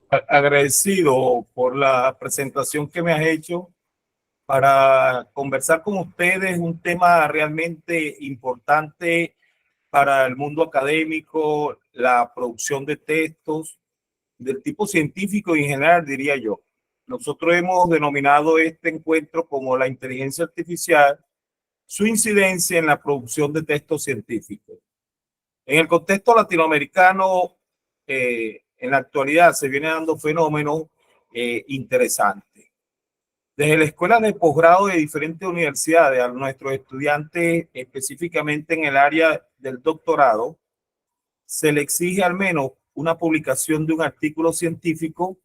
Agradecido por la presentación que me has hecho para conversar con ustedes un tema realmente importante para el mundo académico, la producción de textos del tipo científico y en general, diría yo. Nosotros hemos denominado este encuentro como la inteligencia artificial, su incidencia en la producción de textos científicos. En el contexto latinoamericano, en la actualidad se vienen dando fenómenos interesantes. Desde la escuela de posgrado de diferentes universidades a nuestros estudiantes, específicamente en el área del doctorado, se le exige al menos una publicación de un artículo científico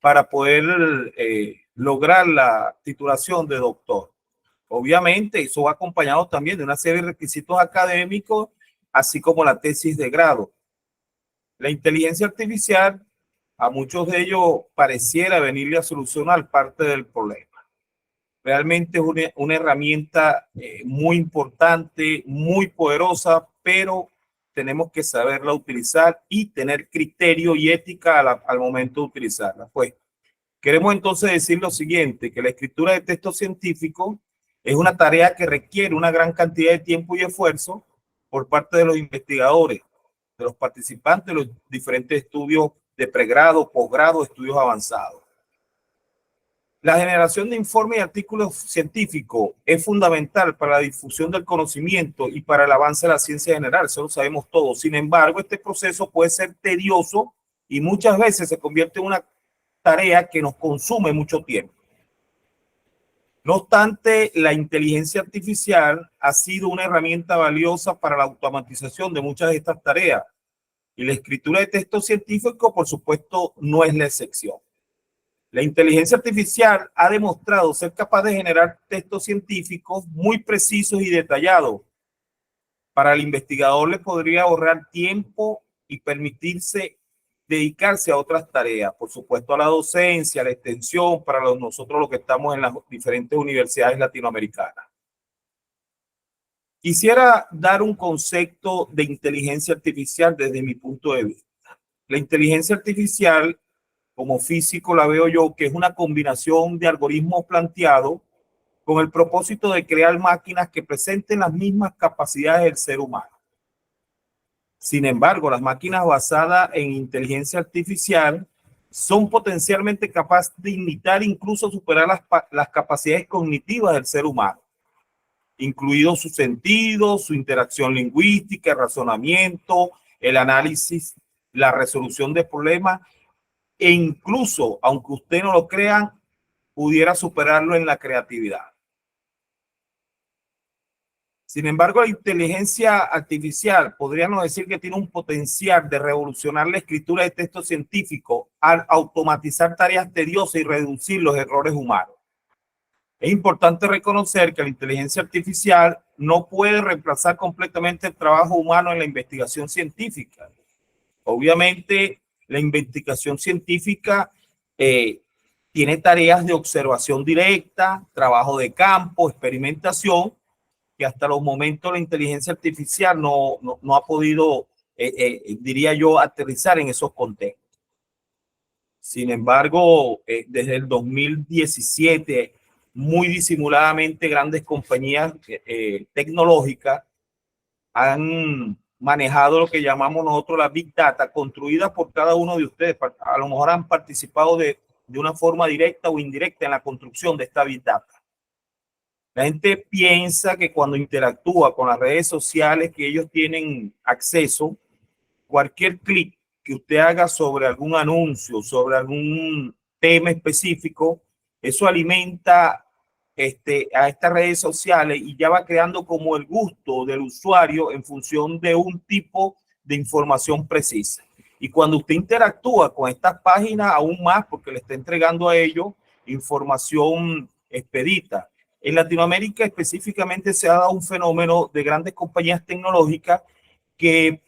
para poder lograr la titulación de doctor. Obviamente, eso va acompañado también de una serie de requisitos académicos, así como la tesis de grado. La inteligencia artificial, a muchos de ellos pareciera venirle a solucionar parte del problema. Realmente es una herramienta muy importante, muy poderosa, pero tenemos que saberla utilizar y tener criterio y ética al momento de utilizarla. Pues queremos entonces decir lo siguiente, que la escritura de textos científicos es una tarea que requiere una gran cantidad de tiempo y esfuerzo por parte de los investigadores, de los participantes de los diferentes estudios de pregrado, posgrado, estudios avanzados. La generación de informes y artículos científicos es fundamental para la difusión del conocimiento y para el avance de la ciencia general, eso lo sabemos todos. Sin embargo, este proceso puede ser tedioso y muchas veces se convierte en una tarea que nos consume mucho tiempo. No obstante, la inteligencia artificial ha sido una herramienta valiosa para la automatización de muchas de estas tareas y la escritura de textos científicos, por supuesto, no es la excepción. La inteligencia artificial ha demostrado ser capaz de generar textos científicos muy precisos y detallados. Para el investigador le podría ahorrar tiempo y permitirse dedicarse a otras tareas, por supuesto a la docencia, a la extensión, para nosotros los que estamos en las diferentes universidades latinoamericanas. Quisiera dar un concepto de inteligencia artificial desde mi punto de vista. La inteligencia artificial, como físico la veo yo, que es una combinación de algoritmos planteados con el propósito de crear máquinas que presenten las mismas capacidades del ser humano. Sin embargo, las máquinas basadas en inteligencia artificial son potencialmente capaces de imitar, incluso superar las capacidades cognitivas del ser humano, incluidos sus sentidos, su interacción lingüística, el razonamiento, el análisis, la resolución de problemas e incluso, aunque usted no lo crea, pudiera superarlo en la creatividad. Sin embargo, la inteligencia artificial podríamos decir que tiene un potencial de revolucionar la escritura de textos científicos al automatizar tareas tediosas y reducir los errores humanos. Es importante reconocer que la inteligencia artificial no puede reemplazar completamente el trabajo humano en la investigación científica. Obviamente, la investigación científica tiene tareas de observación directa, trabajo de campo, experimentación, que hasta los momentos la inteligencia artificial no ha podido, diría yo, aterrizar en esos contextos. Sin embargo, desde el 2017, muy disimuladamente grandes compañías tecnológicas han manejado lo que llamamos nosotros la Big Data, construida por cada uno de ustedes. A lo mejor han participado de una forma directa o indirecta en la construcción de esta Big Data. La gente piensa que cuando interactúa con las redes sociales que ellos tienen acceso, cualquier clic que usted haga sobre algún anuncio, sobre algún tema específico, eso alimenta a estas redes sociales y ya va creando como el gusto del usuario en función de un tipo de información precisa. Y cuando usted interactúa con estas páginas aún más, porque le está entregando a ellos información expedita. En Latinoamérica específicamente se ha dado un fenómeno de grandes compañías tecnológicas que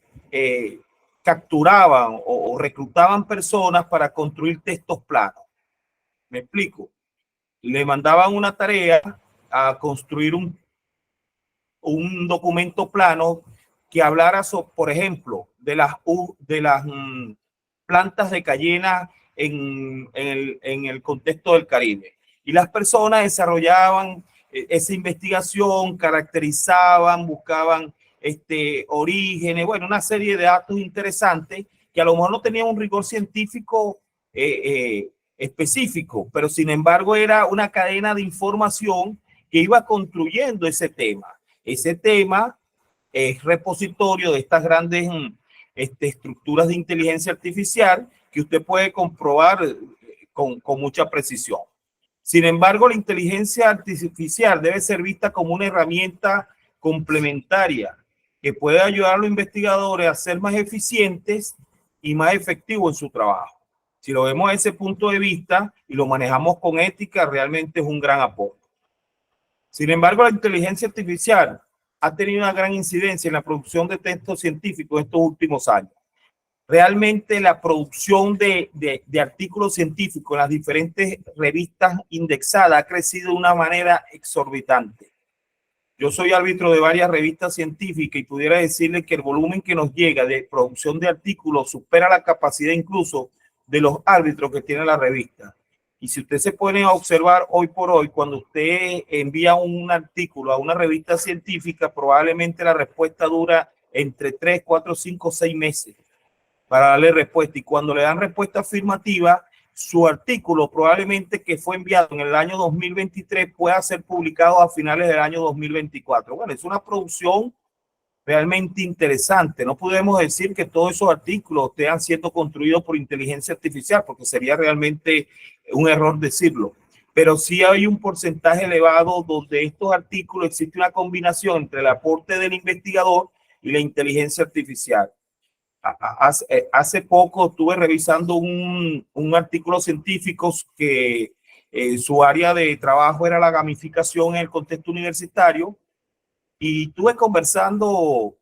capturaban o reclutaban personas para construir textos planos. ¿Me explico? Le mandaban una tarea a construir un documento plano que hablara, por ejemplo, de las plantas de cayena en el contexto del Caribe. Y las personas desarrollaban esa investigación, caracterizaban, buscaban orígenes, bueno, una serie de datos interesantes que a lo mejor no tenían un rigor científico específico, pero sin embargo era una cadena de información que iba construyendo ese tema. Ese tema es repositorio de estas grandes estructuras de inteligencia artificial que usted puede comprobar con mucha precisión. Sin embargo, la inteligencia artificial debe ser vista como una herramienta complementaria que puede ayudar a los investigadores a ser más eficientes y más efectivos en su trabajo. Si lo vemos desde ese punto de vista y lo manejamos con ética, realmente es un gran apoyo. Sin embargo, la inteligencia artificial ha tenido una gran incidencia en la producción de textos científicos en estos últimos años. Realmente la producción de artículos científicos en las diferentes revistas indexadas ha crecido de una manera exorbitante. Yo soy árbitro de varias revistas científicas y pudiera decirle que el volumen que nos llega de producción de artículos supera la capacidad incluso de los árbitros que tiene la revista. Y si usted se pone a observar hoy por hoy, cuando usted envía un artículo a una revista científica, probablemente la respuesta dura entre 3, 4, 5, 6 meses para darle respuesta. Y cuando le dan respuesta afirmativa, su artículo probablemente que fue enviado en el año 2023 pueda ser publicado a finales del año 2024. Bueno, es una producción realmente interesante. No podemos decir que todos esos artículos estén siendo construidos por inteligencia artificial, porque sería realmente un error decirlo. Pero sí hay un porcentaje elevado donde estos artículos existe una combinación entre el aporte del investigador y la inteligencia artificial. Hace poco estuve revisando un artículo científico que su área de trabajo era la gamificación en el contexto universitario. Y estuve conversando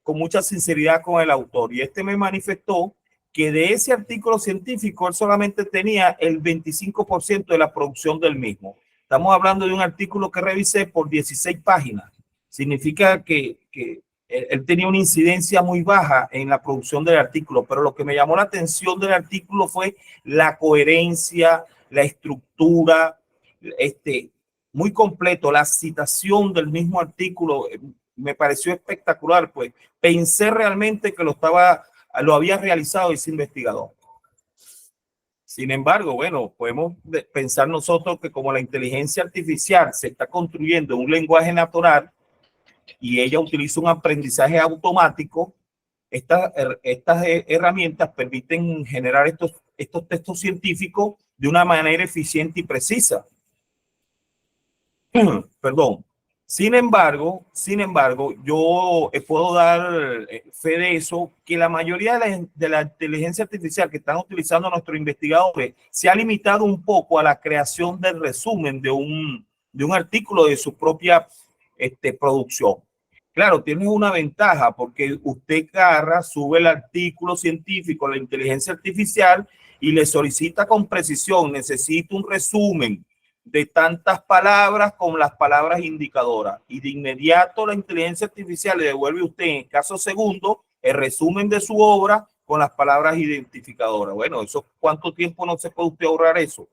con mucha sinceridad con el autor y me manifestó que de ese artículo científico él solamente tenía el 25% de la producción del mismo. Estamos hablando de un artículo que revisé por 16 páginas. Significa que él tenía una incidencia muy baja en la producción del artículo, pero lo que me llamó la atención del artículo fue la coherencia, la estructura, muy completo, la citación del mismo artículo me pareció espectacular, pues pensé realmente que lo había realizado ese investigador. Sin embargo, bueno, podemos pensar nosotros que como la inteligencia artificial se está construyendo un lenguaje natural y ella utiliza un aprendizaje automático, estas herramientas permiten generar estos textos científicos de una manera eficiente y precisa. Perdón. Sin embargo, yo puedo dar fe de eso, que la mayoría de la inteligencia artificial que están utilizando nuestros investigadores se ha limitado un poco a la creación del resumen de un artículo de su propia producción. Claro, tiene una ventaja porque usted sube el artículo científico a la inteligencia artificial y le solicita con precisión, necesito un resumen de tantas palabras con las palabras indicadoras y de inmediato la inteligencia artificial le devuelve a usted en caso segundo el resumen de su obra con las palabras identificadoras. Bueno, eso, ¿cuánto tiempo no se puede usted ahorrar eso?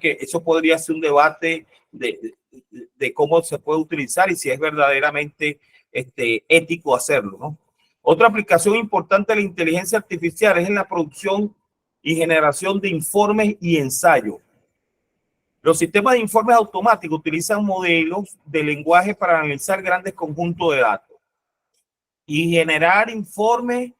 Eso podría ser un debate de cómo se puede utilizar y si es verdaderamente ético hacerlo, ¿no? Otra aplicación importante de la inteligencia artificial es en la producción y generación de informes y ensayos. Los sistemas de informes automáticos utilizan modelos de lenguaje para analizar grandes conjuntos de datos y generar informes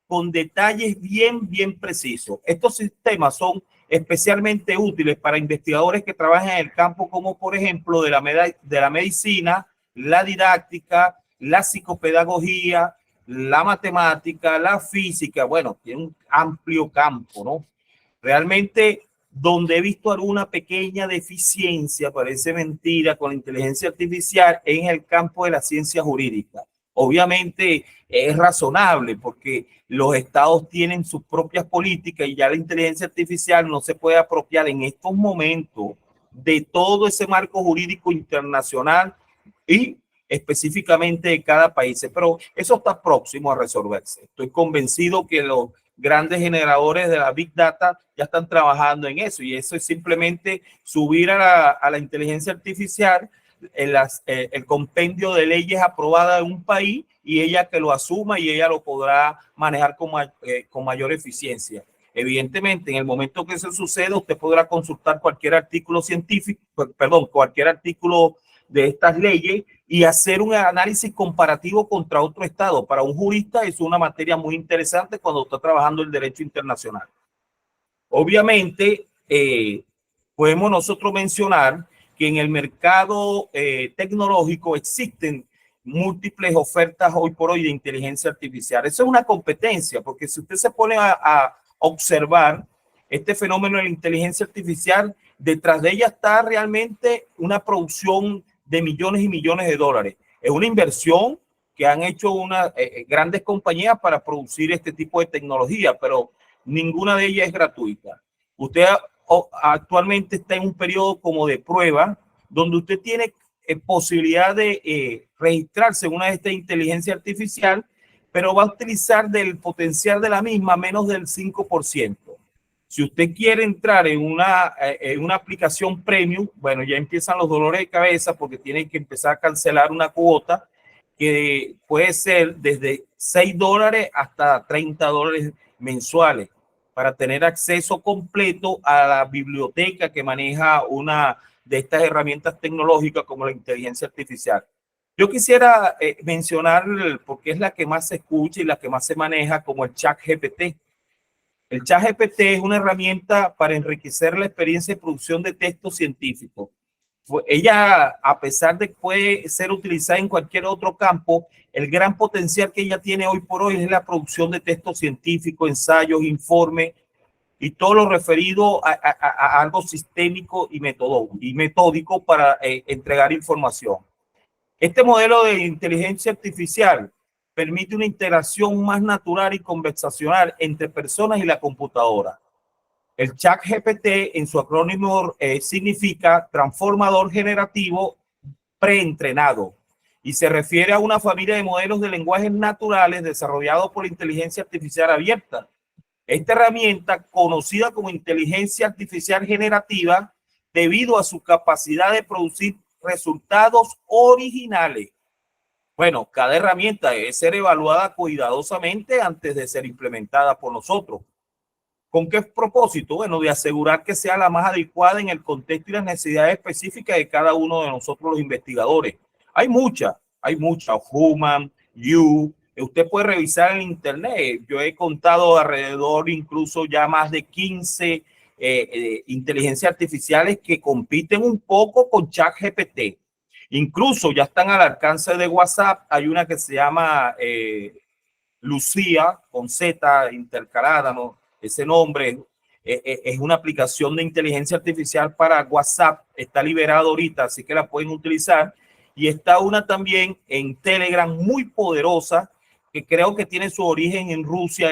con detalles bien precisos. Estos sistemas son especialmente útiles para investigadores que trabajan en el campo, como por ejemplo de la medicina, la didáctica, la psicopedagogía, la matemática, la física. Bueno, tiene un amplio campo, ¿no? Realmente, donde he visto alguna pequeña deficiencia, parece mentira, con la inteligencia artificial en el campo de la ciencia jurídica. Obviamente es razonable porque los estados tienen sus propias políticas y ya la inteligencia artificial no se puede apropiar en estos momentos de todo ese marco jurídico internacional y específicamente de cada país. Pero eso está próximo a resolverse. Estoy convencido que grandes generadores de la Big Data ya están trabajando en eso, y eso es simplemente subir a la inteligencia artificial el compendio de leyes aprobadas en un país y ella que lo asuma y ella lo podrá manejar con mayor eficiencia. Evidentemente, en el momento que eso suceda, usted podrá consultar cualquier artículo científico, perdón, cualquier artículo de estas leyes y hacer un análisis comparativo contra otro estado. Para un jurista es una materia muy interesante cuando está trabajando el derecho internacional. Obviamente, podemos nosotros mencionar que en el mercado tecnológico existen múltiples ofertas hoy por hoy de inteligencia artificial. Eso es una competencia, porque si usted se pone a observar este fenómeno de la inteligencia artificial, detrás de ella está realmente una producción de millones y millones de dólares. Es una inversión que han hecho unas grandes compañías para producir este tipo de tecnología, pero ninguna de ellas es gratuita. Usted actualmente está en un periodo como de prueba, donde usted tiene posibilidad de registrarse en una de estas inteligencias artificial, pero va a utilizar del potencial de la misma menos del 5%. Si usted quiere entrar en una aplicación premium, bueno, ya empiezan los dolores de cabeza porque tiene que empezar a cancelar una cuota que puede ser desde $6 hasta $30 mensuales para tener acceso completo a la biblioteca que maneja una de estas herramientas tecnológicas como la inteligencia artificial. Yo quisiera mencionar, porque es la que más se escucha y la que más se maneja, como el ChatGPT. El ChatGPT es una herramienta para enriquecer la experiencia de producción de textos científicos. Ella, a pesar de que puede ser utilizada en cualquier otro campo, el gran potencial que ella tiene hoy por hoy es la producción de textos científicos, ensayos, informes y todo lo referido a algo sistémico y metódico para entregar información. Este modelo de inteligencia artificial permite una interacción más natural y conversacional entre personas y la computadora. El ChatGPT en su acrónimo significa transformador generativo preentrenado y se refiere a una familia de modelos de lenguajes naturales desarrollados por la inteligencia artificial abierta. Esta herramienta, conocida como inteligencia artificial generativa, debido a su capacidad de producir resultados originales. Bueno, cada herramienta debe ser evaluada cuidadosamente antes de ser implementada por nosotros. ¿Con qué propósito? Bueno, de asegurar que sea la más adecuada en el contexto y las necesidades específicas de cada uno de nosotros los investigadores. Hay muchas, Human, You. Usted puede revisar en internet. Yo he contado alrededor incluso ya más de 15 inteligencias artificiales que compiten un poco con ChatGPT. Incluso ya están al alcance de WhatsApp. Hay una que se llama Lucía, con Z intercalada, ¿no? Ese nombre es una aplicación de inteligencia artificial para WhatsApp. Está liberado ahorita, así que la pueden utilizar. Y está una también en Telegram muy poderosa, que creo que tiene su origen en Rusia,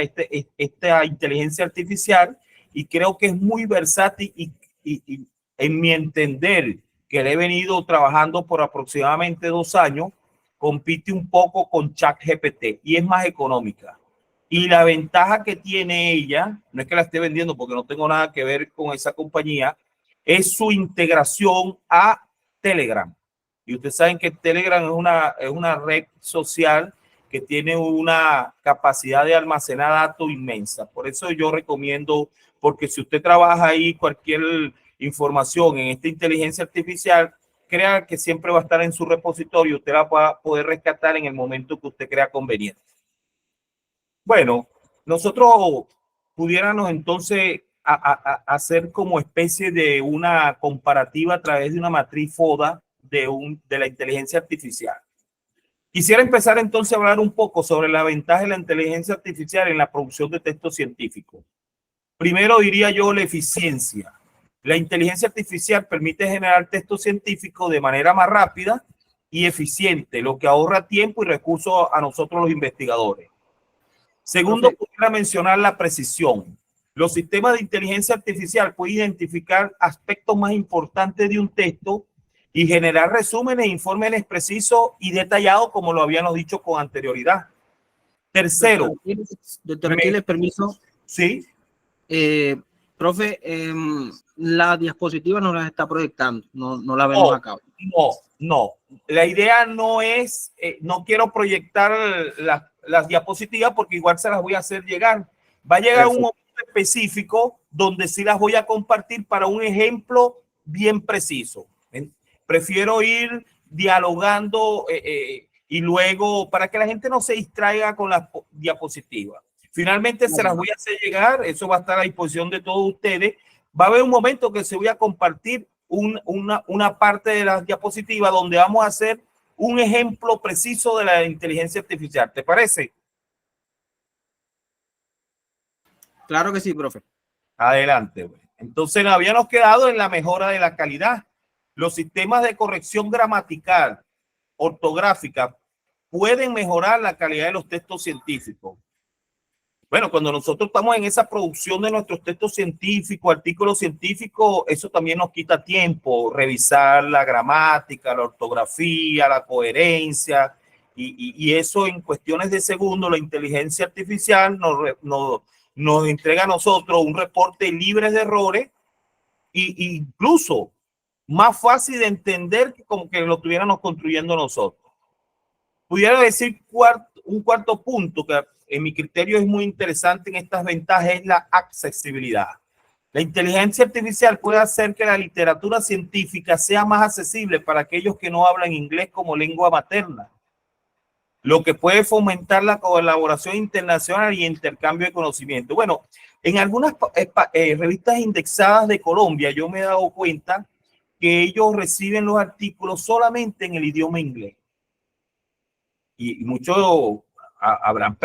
esta inteligencia artificial, y creo que es muy versátil y en mi entender, que le he venido trabajando por aproximadamente 2 años, compite un poco con ChatGPT y es más económica. Y la ventaja que tiene ella, no es que la esté vendiendo porque no tengo nada que ver con esa compañía, es su integración a Telegram. Y ustedes saben que Telegram es una red social que tiene una capacidad de almacenar datos inmensa. Por eso yo recomiendo, porque si usted trabaja ahí cualquier información en esta inteligencia artificial, crea que siempre va a estar en su repositorio, usted la va a poder rescatar en el momento que usted crea conveniente. Bueno, nosotros pudiéramos entonces hacer como especie de una comparativa a través de una matriz FODA de la inteligencia artificial. Quisiera empezar entonces a hablar un poco sobre la ventaja de la inteligencia artificial en la producción de textos científicos. Primero diría yo la eficiencia. La inteligencia artificial permite generar textos científicos de manera más rápida y eficiente, lo que ahorra tiempo y recursos a nosotros los investigadores. Segundo, pudiera mencionar la precisión. Los sistemas de inteligencia artificial pueden identificar aspectos más importantes de un texto y generar resúmenes e informes precisos y detallados, como lo habíamos dicho con anterioridad. Tercero, doctor, aquí le permiso. Sí. Profe, la diapositiva no la está proyectando, no la vemos No, acá. no. La idea no es, no quiero proyectar las diapositivas porque igual se las voy a hacer llegar. Va a llegar un momento específico donde sí las voy a compartir para un ejemplo bien preciso. Prefiero ir dialogando y luego para que la gente no se distraiga con las diapositivas. Finalmente se las voy a hacer llegar, eso va a estar a disposición de todos ustedes. Va a haber un momento que se voy a compartir una parte de la diapositiva donde vamos a hacer un ejemplo preciso de la inteligencia artificial. ¿Te parece? Claro que sí, profe. Adelante. Entonces habíamos quedado en la mejora de la calidad. Los sistemas de corrección gramatical, ortográfica, pueden mejorar la calidad de los textos científicos. Bueno, cuando nosotros estamos en esa producción de nuestros textos científicos, artículos científicos, eso también nos quita tiempo, revisar la gramática, la ortografía, la coherencia, y eso en cuestiones de segundos, la inteligencia artificial nos entrega a nosotros un reporte libre de errores e incluso más fácil de entender que como que lo estuviéramos construyendo nosotros. Pudiera decir un cuarto punto que en mi criterio es muy interesante en estas ventajas es la accesibilidad. La inteligencia artificial puede hacer que la literatura científica sea más accesible para aquellos que no hablan inglés como lengua materna, lo que puede fomentar la colaboración internacional y intercambio de conocimiento. Bueno, en algunas revistas indexadas de Colombia yo me he dado cuenta que ellos reciben los artículos solamente en el idioma inglés. Y muchos habrán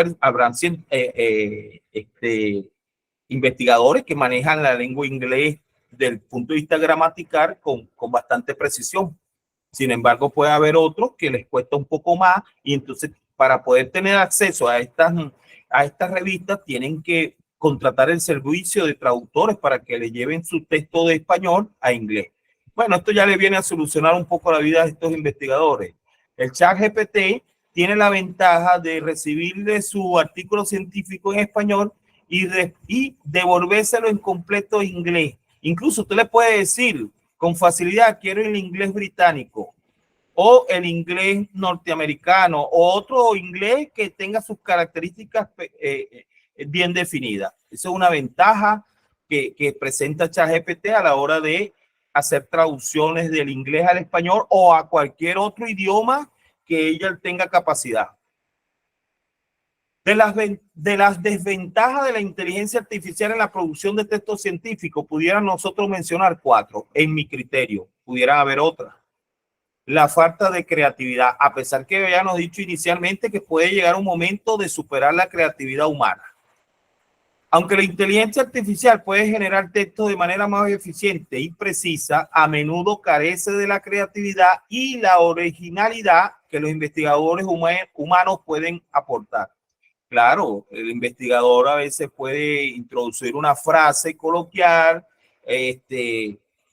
investigadores que manejan la lengua inglés desde el punto de vista gramatical con bastante precisión. Sin embargo, puede haber otros que les cuesta un poco más y entonces para poder tener acceso a estas revistas tienen que contratar el servicio de traductores para que le lleven su texto de español a inglés. Bueno, esto ya le viene a solucionar un poco la vida de estos investigadores. El ChatGPT tiene la ventaja de recibirle su artículo científico en español y devolvérselo en completo inglés. Incluso usted le puede decir con facilidad, quiero el inglés británico o el inglés norteamericano o otro inglés que tenga sus características bien definidas. Esa es una ventaja que presenta ChatGPT a la hora de hacer traducciones del inglés al español o a cualquier otro idioma que ella tenga capacidad. De las desventajas de la inteligencia artificial en la producción de textos científicos, pudieran nosotros mencionar 4, en mi criterio, pudieran haber otras. La falta de creatividad, a pesar que habíamos dicho inicialmente que puede llegar un momento de superar la creatividad humana. Aunque la inteligencia artificial puede generar textos de manera más eficiente y precisa, a menudo carece de la creatividad y la originalidad que los investigadores humanos pueden aportar. Claro, el investigador a veces puede introducir una frase coloquial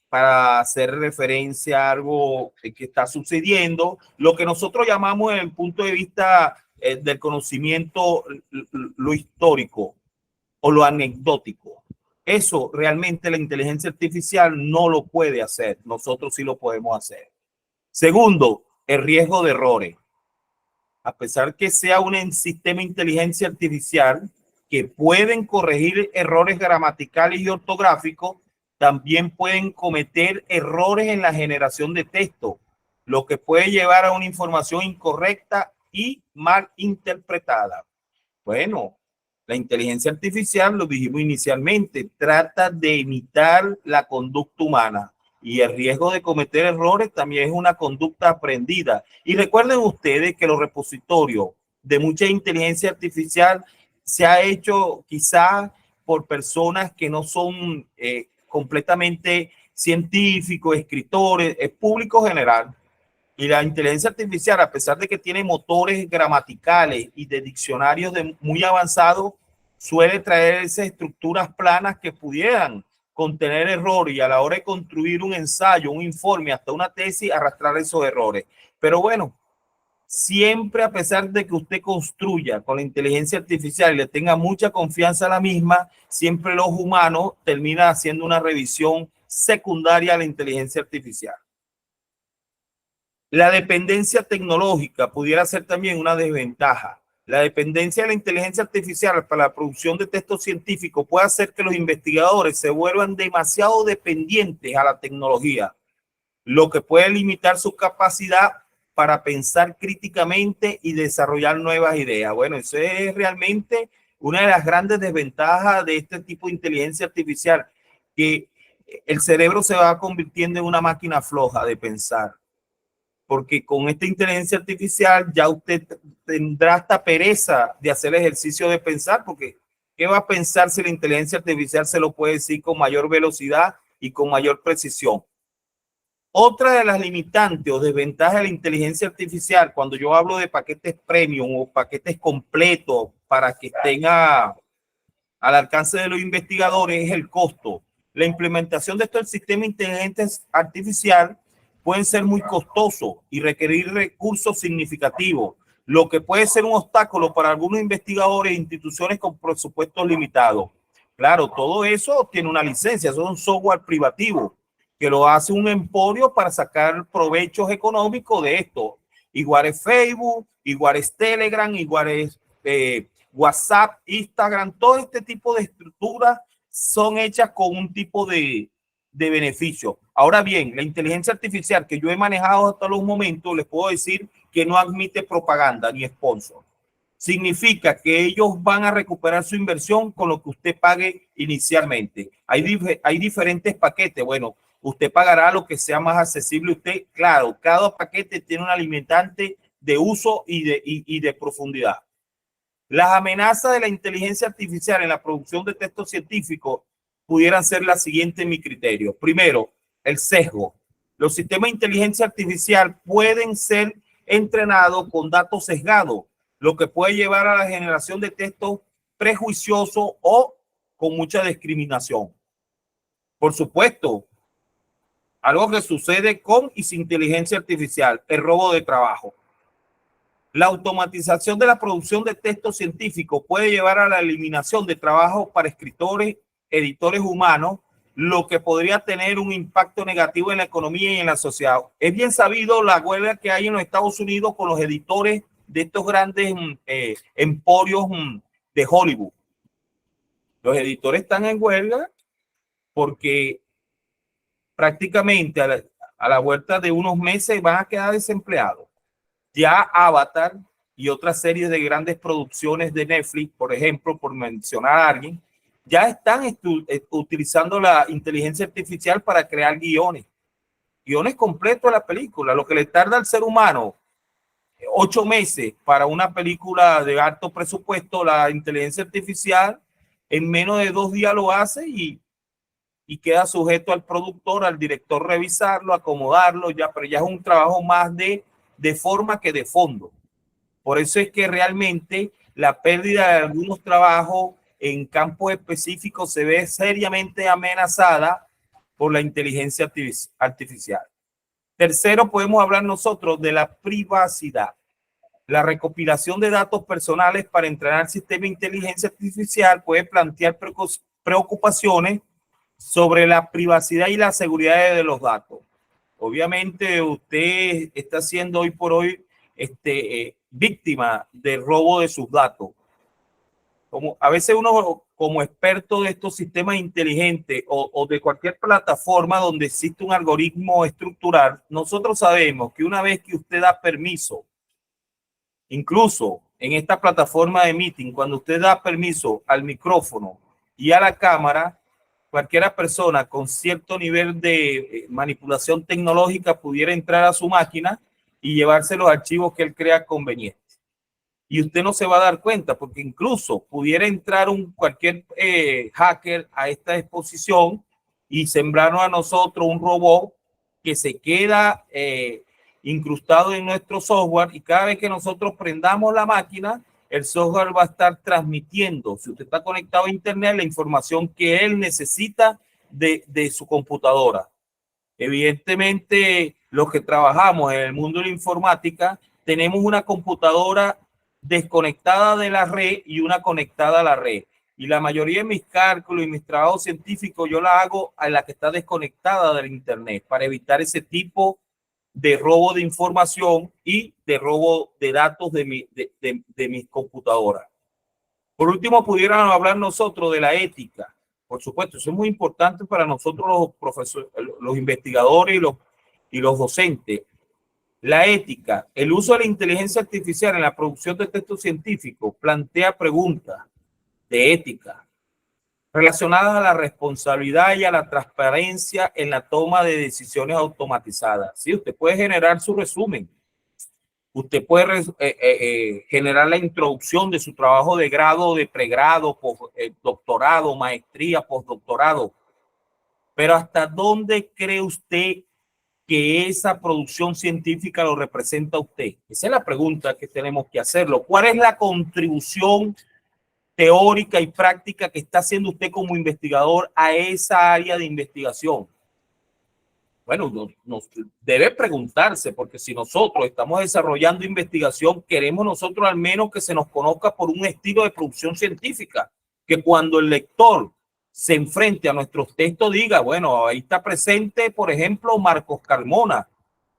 para hacer referencia a algo que está sucediendo, lo que nosotros llamamos desde el punto de vista del conocimiento, lo histórico o lo anecdótico. Eso realmente la inteligencia artificial no lo puede hacer, nosotros sí lo podemos hacer. Segundo, el riesgo de errores. A pesar que sea un sistema de inteligencia artificial que pueden corregir errores gramaticales y ortográficos, también pueden cometer errores en la generación de texto, lo que puede llevar a una información incorrecta y mal interpretada. Bueno, la inteligencia artificial, lo dijimos inicialmente, trata de imitar la conducta humana. Y el riesgo de cometer errores también es una conducta aprendida. Y recuerden ustedes que los repositorios de mucha inteligencia artificial se ha hecho quizá por personas que no son completamente científicos, escritores, es público general. Y la inteligencia artificial, a pesar de que tiene motores gramaticales y de diccionarios muy avanzados, suele traer esas estructuras planas que pudieran contener errores y a la hora de construir un ensayo, un informe, hasta una tesis, arrastrar esos errores. Pero bueno, siempre, a pesar de que usted construya con la inteligencia artificial y le tenga mucha confianza a la misma, siempre los humanos terminan haciendo una revisión secundaria a la inteligencia artificial. La dependencia tecnológica pudiera ser también una desventaja. La dependencia de la inteligencia artificial para la producción de textos científicos puede hacer que los investigadores se vuelvan demasiado dependientes a la tecnología, lo que puede limitar su capacidad para pensar críticamente y desarrollar nuevas ideas. Bueno, eso es realmente una de las grandes desventajas de este tipo de inteligencia artificial, que el cerebro se va convirtiendo en una máquina floja de pensar, porque con esta inteligencia artificial ya usted tendrá hasta pereza de hacer el ejercicio de pensar, porque ¿qué va a pensar si la inteligencia artificial se lo puede decir con mayor velocidad y con mayor precisión? Otra de las limitantes o desventajas de la inteligencia artificial, cuando yo hablo de paquetes premium o paquetes completos para que estén al alcance de los investigadores, es el costo. La implementación de estos sistemas de inteligencia artificial pueden ser muy costosos y requerir recursos significativos, lo que puede ser un obstáculo para algunos investigadores e instituciones con presupuestos limitados. Claro, todo eso tiene una licencia, eso es un software privativo que lo hace un emporio para sacar provechos económicos de esto. Igual es Facebook, igual es Telegram, igual es WhatsApp, Instagram, todo este tipo de estructuras son hechas con un tipo de beneficio. Ahora bien, la inteligencia artificial que yo he manejado hasta los momentos, les puedo decir que no admite propaganda ni sponsor. Significa que ellos van a recuperar su inversión con lo que usted pague inicialmente. Hay diferentes paquetes. Bueno, usted pagará lo que sea más accesible a usted. Claro, cada paquete tiene un limitante de uso y de profundidad. Las amenazas de la inteligencia artificial en la producción de textos científicos pudieran ser las siguientes en mi criterio. Primero, el sesgo. Los sistemas de inteligencia artificial pueden ser entrenados con datos sesgados, lo que puede llevar a la generación de textos prejuiciosos o con mucha discriminación. Por supuesto, algo que sucede con y sin inteligencia artificial, el robo de trabajo. La automatización de la producción de textos científicos puede llevar a la eliminación de trabajo para escritores, editores humanos, lo que podría tener un impacto negativo en la economía y en la sociedad. Es bien sabido la huelga que hay en los Estados Unidos con los editores de estos grandes emporios de Hollywood. Los editores están en huelga porque prácticamente a la vuelta de unos meses van a quedar desempleados. Ya Avatar y otras series de grandes producciones de Netflix, por ejemplo, por mencionar a alguien, ya están utilizando la inteligencia artificial para crear guiones completos de la película. Lo que le tarda al ser humano 8 meses para una película de alto presupuesto, la inteligencia artificial en menos de 2 días lo hace y queda sujeto al productor, al director revisarlo, acomodarlo, ya, pero ya es un trabajo más de forma que de fondo. Por eso es que realmente la pérdida de algunos trabajos en campos específicos se ve seriamente amenazada por la inteligencia artificial. Tercero, podemos hablar nosotros de la privacidad. La recopilación de datos personales para entrenar sistemas de inteligencia artificial puede plantear preocupaciones sobre la privacidad y la seguridad de los datos. Obviamente usted está siendo hoy por hoy víctima del robo de sus datos. Como a veces uno como experto de estos sistemas inteligentes o de cualquier plataforma donde existe un algoritmo estructural, nosotros sabemos que una vez que usted da permiso, incluso en esta plataforma de meeting, cuando usted da permiso al micrófono y a la cámara, cualquiera persona con cierto nivel de manipulación tecnológica pudiera entrar a su máquina y llevarse los archivos que él crea convenientes. Y usted no se va a dar cuenta, porque incluso pudiera entrar cualquier hacker a esta exposición y sembrarnos a nosotros un robot que se queda incrustado en nuestro software, y cada vez que nosotros prendamos la máquina, el software va a estar transmitiendo, si usted está conectado a internet, la información que él necesita de su computadora. Evidentemente, los que trabajamos en el mundo de la informática tenemos una computadora desconectada de la red y una conectada a la red. Y la mayoría de mis cálculos y mis trabajos científicos yo la hago a la que está desconectada del internet para evitar ese tipo de robo de información y de robo de datos de mis computadoras. Por último, pudiéramos hablar nosotros de la ética. Por supuesto, eso es muy importante para nosotros los profesores, los investigadores y los docentes. La ética, el uso de la inteligencia artificial en la producción de textos científicos plantea preguntas de ética relacionadas a la responsabilidad y a la transparencia en la toma de decisiones automatizadas. Sí, usted puede generar su resumen. Usted puede generar la introducción de su trabajo de grado, de pregrado, doctorado, maestría, postdoctorado. Pero ¿hasta dónde cree usted que esa producción científica lo representa a usted? Esa es la pregunta que tenemos que hacerlo. ¿Cuál es la contribución teórica y práctica que está haciendo usted como investigador a esa área de investigación? Bueno, nos debe preguntarse, porque si nosotros estamos desarrollando investigación, queremos nosotros al menos que se nos conozca por un estilo de producción científica, que cuando el lector se enfrente a nuestros textos diga, bueno, ahí está presente, por ejemplo, Marcos Carmona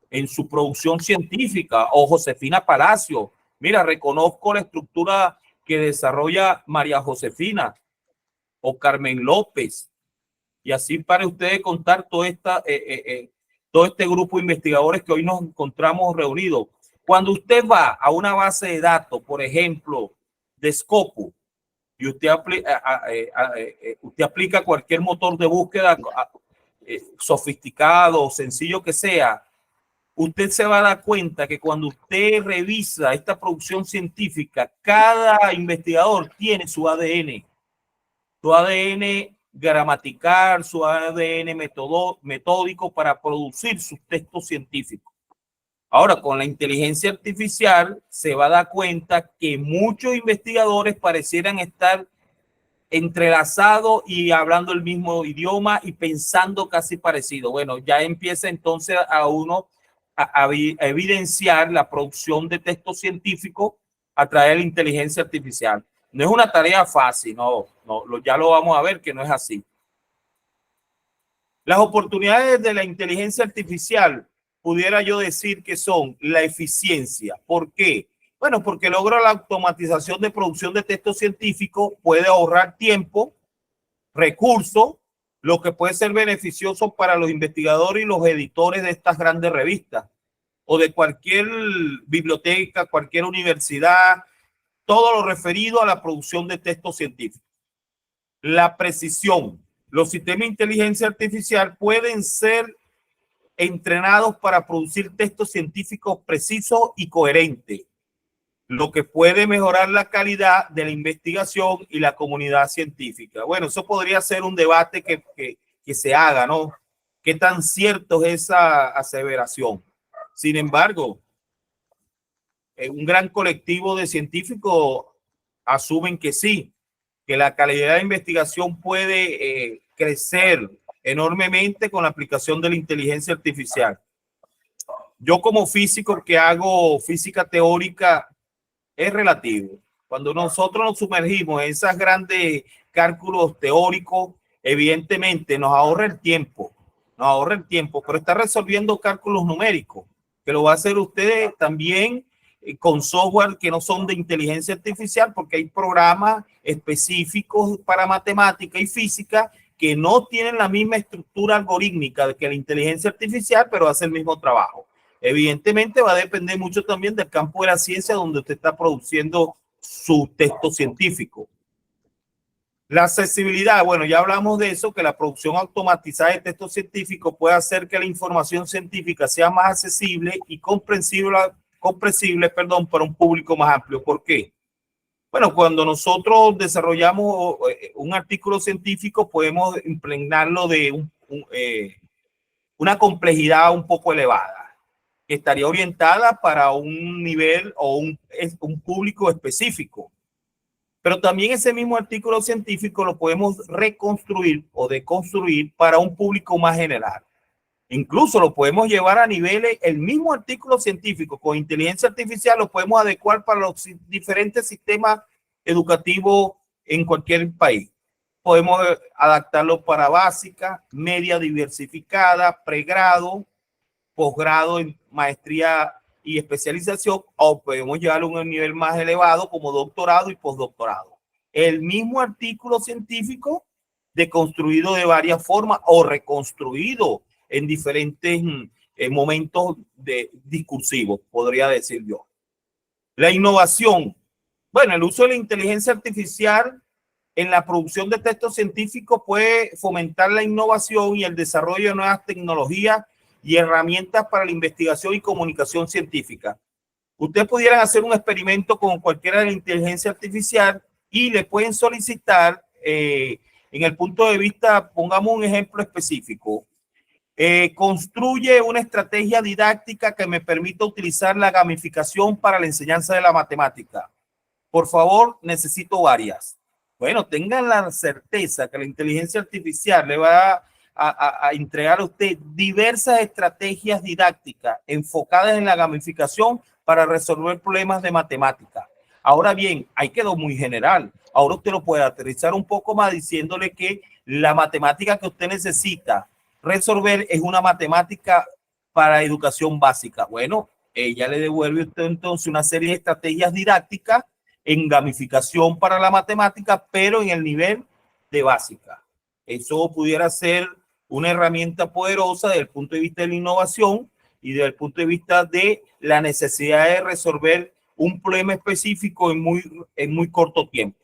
en su producción científica, o Josefina Palacio. Mira, reconozco la estructura que desarrolla María Josefina o Carmen López. Y así para ustedes contar todo este grupo de investigadores que hoy nos encontramos reunidos. Cuando usted va a una base de datos, por ejemplo, de Scopus, y usted aplica cualquier motor de búsqueda sofisticado o sencillo que sea, usted se va a dar cuenta que cuando usted revisa esta producción científica, cada investigador tiene su ADN gramatical, su ADN metódico para producir sus textos científicos. Ahora, con la inteligencia artificial se va a dar cuenta que muchos investigadores parecieran estar entrelazados y hablando el mismo idioma y pensando casi parecido. Bueno, ya empieza entonces a uno a evidenciar la producción de textos científicos a través de la inteligencia artificial. No es una tarea fácil, ya lo vamos a ver que no es así. Las oportunidades de la inteligencia artificial, pudiera yo decir que son la eficiencia. ¿Por qué? Bueno, porque logra la automatización de producción de textos científicos, puede ahorrar tiempo, recursos, lo que puede ser beneficioso para los investigadores y los editores de estas grandes revistas o de cualquier biblioteca, cualquier universidad, todo lo referido a la producción de textos científicos. La precisión. Los sistemas de inteligencia artificial pueden ser entrenados para producir textos científicos precisos y coherentes, lo que puede mejorar la calidad de la investigación y la comunidad científica. Bueno, eso podría ser un debate que se haga, ¿no? ¿Qué tan cierto es esa aseveración? Sin embargo, un gran colectivo de científicos asumen que sí, que la calidad de investigación puede crecer enormemente con la aplicación de la inteligencia artificial. Yo como físico que hago física teórica es relativo. Cuando nosotros nos sumergimos en esos grandes cálculos teóricos, evidentemente nos ahorra el tiempo, pero está resolviendo cálculos numéricos, que lo va a hacer ustedes también con software que no son de inteligencia artificial, porque hay programas específicos para matemática y física que no tienen la misma estructura algorítmica que la inteligencia artificial, pero hace el mismo trabajo. Evidentemente va a depender mucho también del campo de la ciencia donde usted está produciendo su texto científico. La accesibilidad, bueno, ya hablamos de eso, que la producción automatizada de textos científicos puede hacer que la información científica sea más accesible y comprensible, para un público más amplio. ¿Por qué? Bueno, cuando nosotros desarrollamos un artículo científico, podemos impregnarlo de una complejidad un poco elevada, que estaría orientada para un nivel o un público específico. Pero también ese mismo artículo científico lo podemos reconstruir o deconstruir para un público más general. Incluso lo podemos llevar a niveles, el mismo artículo científico con inteligencia artificial lo podemos adecuar para los diferentes sistemas educativos en cualquier país. Podemos adaptarlo para básica, media diversificada, pregrado, posgrado en maestría y especialización, o podemos llevarlo a un nivel más elevado como doctorado y postdoctorado. El mismo artículo científico deconstruido de varias formas o reconstruido en diferentes momentos discursivos, podría decir yo. La innovación. Bueno, el uso de la inteligencia artificial en la producción de textos científicos puede fomentar la innovación y el desarrollo de nuevas tecnologías y herramientas para la investigación y comunicación científica. Ustedes pudieran hacer un experimento con cualquiera de la inteligencia artificial y le pueden solicitar, en el punto de vista, pongamos un ejemplo específico, construye una estrategia didáctica que me permita utilizar la gamificación para la enseñanza de la matemática. Por favor, necesito varias. Bueno, tengan la certeza que la inteligencia artificial le va a entregar a usted diversas estrategias didácticas enfocadas en la gamificación para resolver problemas de matemática. Ahora bien, ahí quedó muy general. Ahora usted lo puede aterrizar un poco más diciéndole que la matemática que usted necesita resolver es una matemática para educación básica. Bueno, ella le devuelve a usted entonces una serie de estrategias didácticas en gamificación para la matemática, pero en el nivel de básica. Eso pudiera ser una herramienta poderosa desde el punto de vista de la innovación y desde el punto de vista de la necesidad de resolver un problema específico en muy corto tiempo.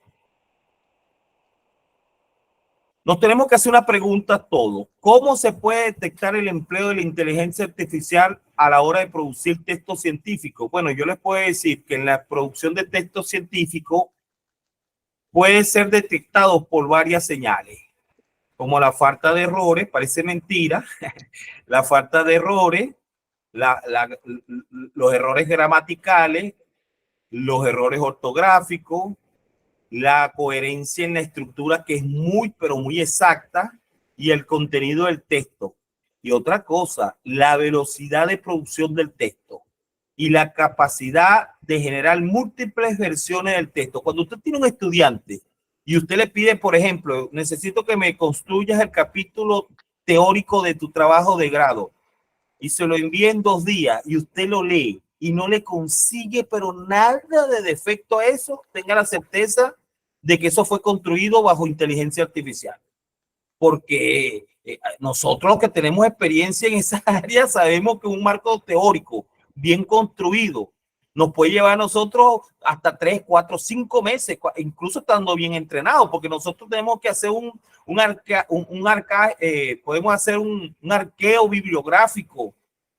Nos tenemos que hacer una pregunta todo. ¿Cómo se puede detectar el empleo de la inteligencia artificial a la hora de producir textos científicos? Bueno, yo les puedo decir que en la producción de textos científicos puede ser detectado por varias señales, como la falta de errores, parece mentira, la falta de errores, los errores gramaticales, los errores ortográficos, la coherencia en la estructura que es pero muy exacta y el contenido del texto. Y otra cosa, la velocidad de producción del texto y la capacidad de generar múltiples versiones del texto. Cuando usted tiene un estudiante y usted le pide, por ejemplo, necesito que me construyas el capítulo teórico de tu trabajo de grado y se lo envía en 2 días y usted lo lee y no le consigue pero nada de defecto a eso, tenga la certeza de que eso fue construido bajo inteligencia artificial. Porque nosotros los que tenemos experiencia en esa área sabemos que un marco teórico bien construido nos puede llevar a nosotros hasta 3, 4, 5 meses, incluso estando bien entrenados, porque nosotros tenemos que hacer podemos hacer un arqueo bibliográfico,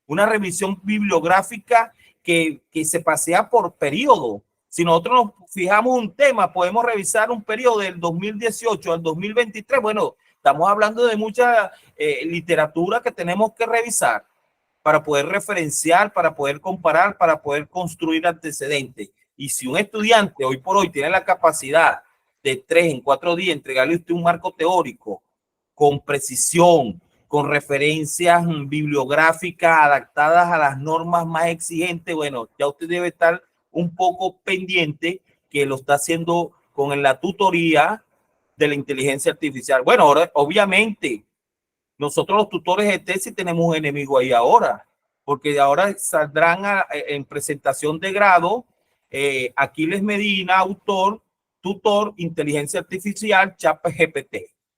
una revisión bibliográfica que se pasea por periodo. Si nosotros nos fijamos un tema, podemos revisar un periodo del 2018 al 2023. Bueno, estamos hablando de mucha literatura que tenemos que revisar para poder referenciar, para poder comparar, para poder construir antecedentes. Y si un estudiante hoy por hoy tiene la capacidad de 3 en 4 días entregarle a usted un marco teórico con precisión, con referencias bibliográficas adaptadas a las normas más exigentes, bueno, ya usted debe estar un poco pendiente que lo está haciendo con la tutoría de la inteligencia artificial. Bueno, ahora, obviamente, nosotros los tutores de tesis tenemos un enemigo ahí ahora, porque ahora saldrán en presentación de grado Aquiles Medina, autor, tutor, inteligencia artificial, ChatGPT,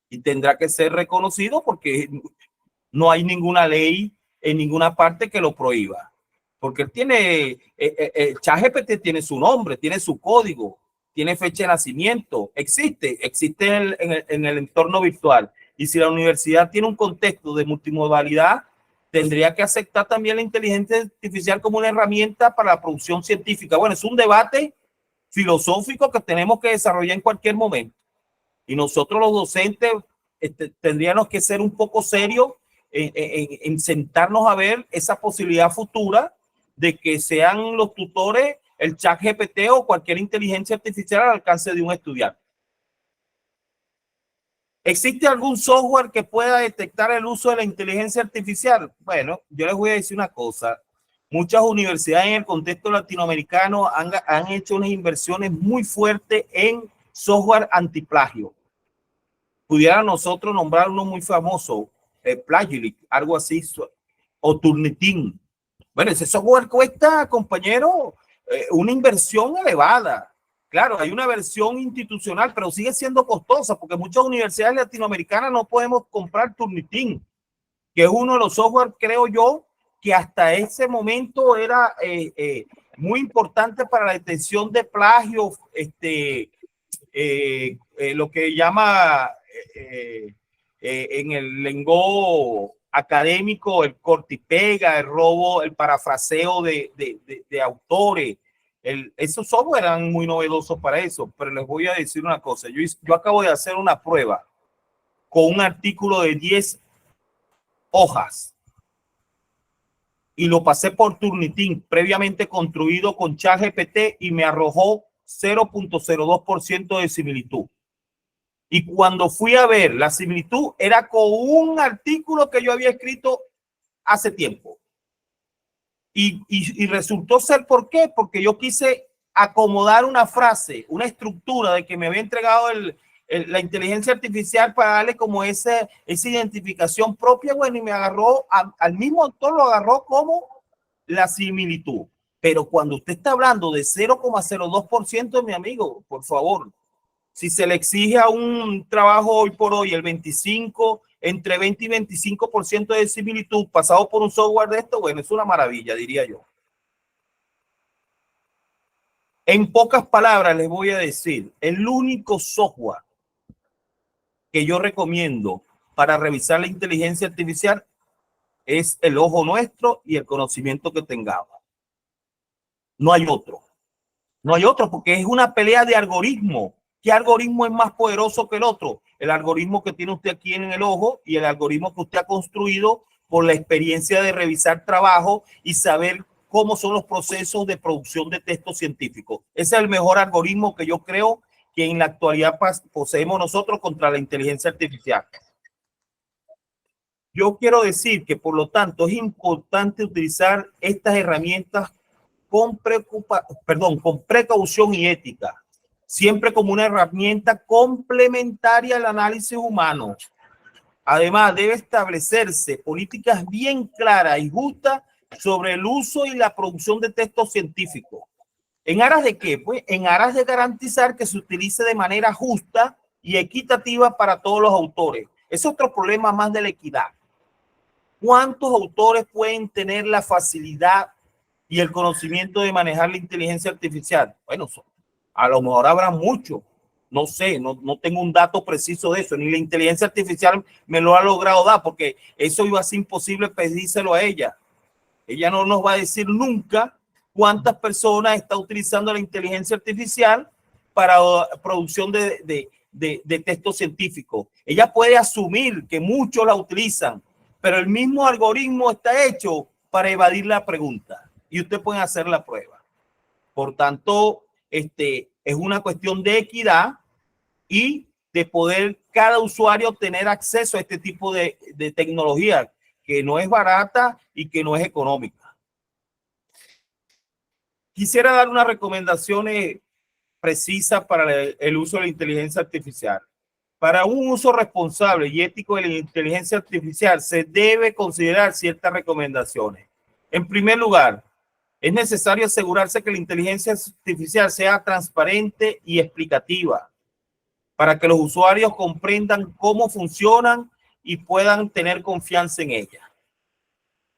y tendrá que ser reconocido porque no hay ninguna ley en ninguna parte que lo prohíba. Porque él tiene, ChatGPT tiene su nombre, tiene su código, tiene fecha de nacimiento, existe en el entorno virtual. Y si la universidad tiene un contexto de multimodalidad, tendría que aceptar también la inteligencia artificial como una herramienta para la producción científica. Bueno, es un debate filosófico que tenemos que desarrollar en cualquier momento. Y nosotros los docentes tendríamos que ser un poco serios en sentarnos a ver esa posibilidad futura de que sean los tutores el ChatGPT o cualquier inteligencia artificial al alcance de un estudiante. ¿Existe algún software que pueda detectar el uso de la inteligencia artificial? Bueno, yo les voy a decir una cosa. Muchas universidades en el contexto latinoamericano han hecho unas inversiones muy fuertes en software antiplagio. Pudiera nosotros nombrar uno muy famoso, Plagiaric, algo así, o Turnitin. Bueno, ese software cuesta, compañero, una inversión elevada. Claro, hay una versión institucional, pero sigue siendo costosa porque muchas universidades latinoamericanas no podemos comprar Turnitin, que es uno de los software, creo yo, que hasta ese momento era muy importante para la detección de plagio, lo que llama en el lenguaje académico el cortipega, el robo, el parafraseo de autores. Esos software eran muy novedosos para eso, pero les voy a decir una cosa. Yo acabo de hacer una prueba con un artículo de 10 hojas y lo pasé por Turnitin, previamente construido con ChatGPT, y me arrojó 0.02% de similitud. Y cuando fui a ver la similitud, era con un artículo que yo había escrito hace tiempo. Y resultó ser, ¿por qué? Porque yo quise acomodar una frase, una estructura de que me había entregado la inteligencia artificial para darle como esa identificación propia. Bueno, y me agarró, al mismo autor lo agarró como la similitud. Pero cuando usted está hablando de 0.02%, mi amigo, por favor, si se le exige a un trabajo hoy por hoy el 25, entre 20 y 25% de similitud pasado por un software de esto, bueno, es una maravilla, diría yo. En pocas palabras les voy a decir, el único software que yo recomiendo para revisar la inteligencia artificial es el ojo nuestro y el conocimiento que tengamos. No hay otro. No hay otro porque es una pelea de algoritmo. ¿Qué algoritmo es más poderoso que el otro? El algoritmo que tiene usted aquí en el ojo y el algoritmo que usted ha construido por la experiencia de revisar trabajo y saber cómo son los procesos de producción de textos científicos. Ese es el mejor algoritmo que yo creo que en la actualidad poseemos nosotros contra la inteligencia artificial. Yo quiero decir que, por lo tanto, es importante utilizar estas herramientas con precaución y ética, siempre como una herramienta complementaria al análisis humano. Además, debe establecerse políticas bien claras y justas sobre el uso y la producción de textos científicos. ¿En aras de qué? Pues en aras de garantizar que se utilice de manera justa y equitativa para todos los autores. Es otro problema más de la equidad. ¿Cuántos autores pueden tener la facilidad y el conocimiento de manejar la inteligencia artificial? Bueno, a lo mejor habrá mucho. No sé, no tengo un dato preciso de eso, ni la inteligencia artificial me lo ha logrado dar, porque eso iba a ser imposible pedírselo a ella. Ella no nos va a decir nunca cuántas personas está utilizando la inteligencia artificial para producción de textos científicos. Ella puede asumir que muchos la utilizan, pero el mismo algoritmo está hecho para evadir la pregunta y usted puede hacer la prueba. Por tanto, es una cuestión de equidad y de poder cada usuario tener acceso a este tipo de tecnología que no es barata y que no es económica. Quisiera dar unas recomendaciones precisas para el uso de la inteligencia artificial. Para un uso responsable y ético de la inteligencia artificial se debe considerar ciertas recomendaciones. En primer lugar, es necesario asegurarse que la inteligencia artificial sea transparente y explicativa para que los usuarios comprendan cómo funcionan y puedan tener confianza en ella.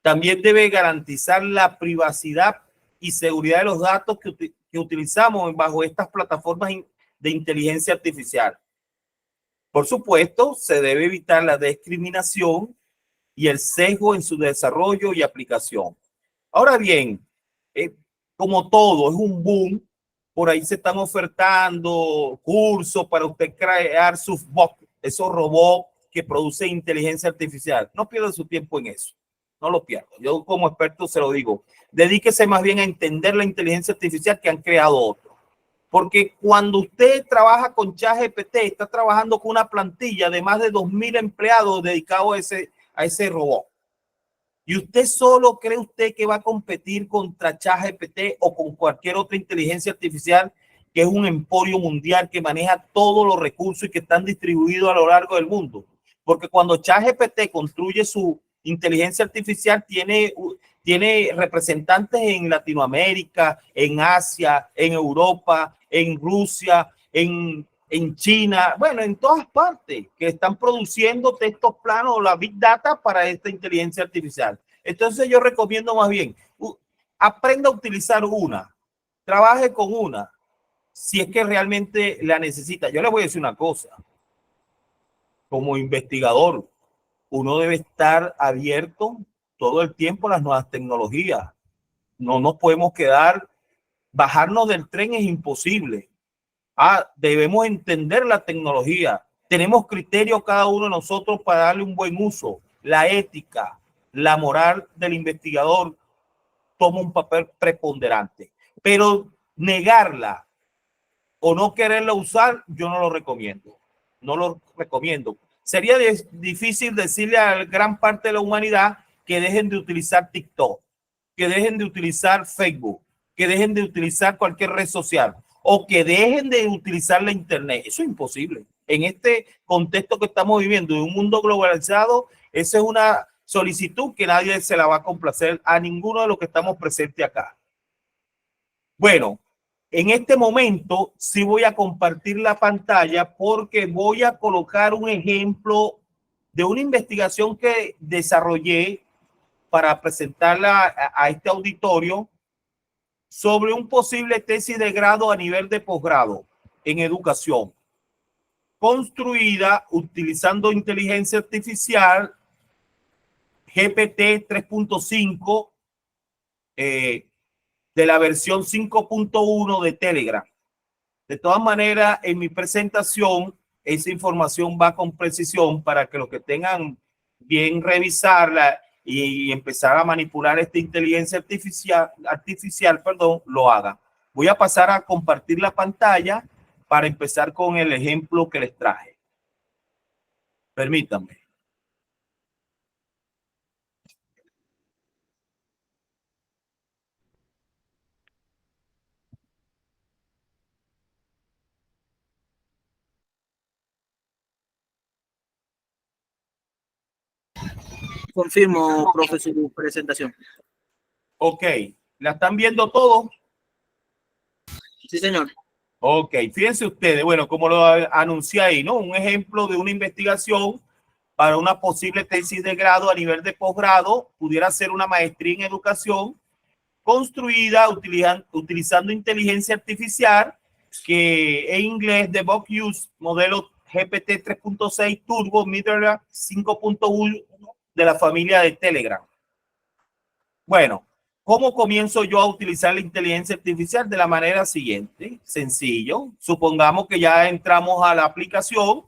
También debe garantizar la privacidad y seguridad de los datos que utilizamos bajo estas plataformas de inteligencia artificial. Por supuesto, se debe evitar la discriminación y el sesgo en su desarrollo y aplicación. Ahora bien, como todo, es un boom. Por ahí se están ofertando cursos para usted crear sus bots, esos robots que producen inteligencia artificial. No pierda su tiempo en eso. No lo pierda. Yo como experto se lo digo. Dedíquese más bien a entender la inteligencia artificial que han creado otros. Porque cuando usted trabaja con ChatGPT, está trabajando con una plantilla de más de 2.000 empleados dedicados a ese robot. Y usted solo cree usted que va a competir contra ChatGPT o con cualquier otra inteligencia artificial que es un emporio mundial que maneja todos los recursos y que están distribuidos a lo largo del mundo. Porque cuando ChatGPT construye su inteligencia artificial, tiene representantes en Latinoamérica, en Asia, en Europa, en Rusia, en China, bueno, en todas partes que están produciendo textos planos o la Big Data para esta inteligencia artificial. Entonces yo recomiendo más bien, aprenda a utilizar una, trabaje con una, si es que realmente la necesita. Yo le voy a decir una cosa, como investigador, uno debe estar abierto todo el tiempo a las nuevas tecnologías. No nos podemos bajarnos del tren es imposible. Debemos entender la tecnología. Tenemos criterios cada uno de nosotros para darle un buen uso. La ética, la moral del investigador toma un papel preponderante. Pero negarla o no quererla usar, yo no lo recomiendo. No lo recomiendo. Sería difícil decirle a gran parte de la humanidad que dejen de utilizar TikTok, que dejen de utilizar Facebook, que dejen de utilizar cualquier red social o que dejen de utilizar la internet. Eso es imposible. En este contexto que estamos viviendo, de un mundo globalizado, esa es una solicitud que nadie se la va a complacer a ninguno de los que estamos presentes acá. Bueno, en este momento sí voy a compartir la pantalla porque voy a colocar un ejemplo de una investigación que desarrollé para presentarla a este auditorio sobre un posible tesis de grado a nivel de posgrado en educación, construida utilizando inteligencia artificial GPT 3.5 de la versión 5.1 de Telegram. De todas maneras, en mi presentación, esa información va con precisión para que los que tengan bien revisarla y empezar a manipular esta inteligencia artificial, lo hagan. Voy a pasar a compartir la pantalla para empezar con el ejemplo que les traje. Permítanme. Confirmo, profe, su presentación. Ok, ¿la están viendo todos? Sí, señor. Ok, fíjense ustedes, bueno, como lo anuncié ahí, ¿no? Un ejemplo de una investigación para una posible tesis de grado a nivel de posgrado, pudiera ser una maestría en educación construida utilizando inteligencia artificial, que en inglés de Box Use, modelo GPT 3.6 Turbo Middleware 5.1 de la familia de Telegram. Bueno, ¿cómo comienzo yo a utilizar la inteligencia artificial? De la manera siguiente, sencillo. Supongamos que ya entramos a la aplicación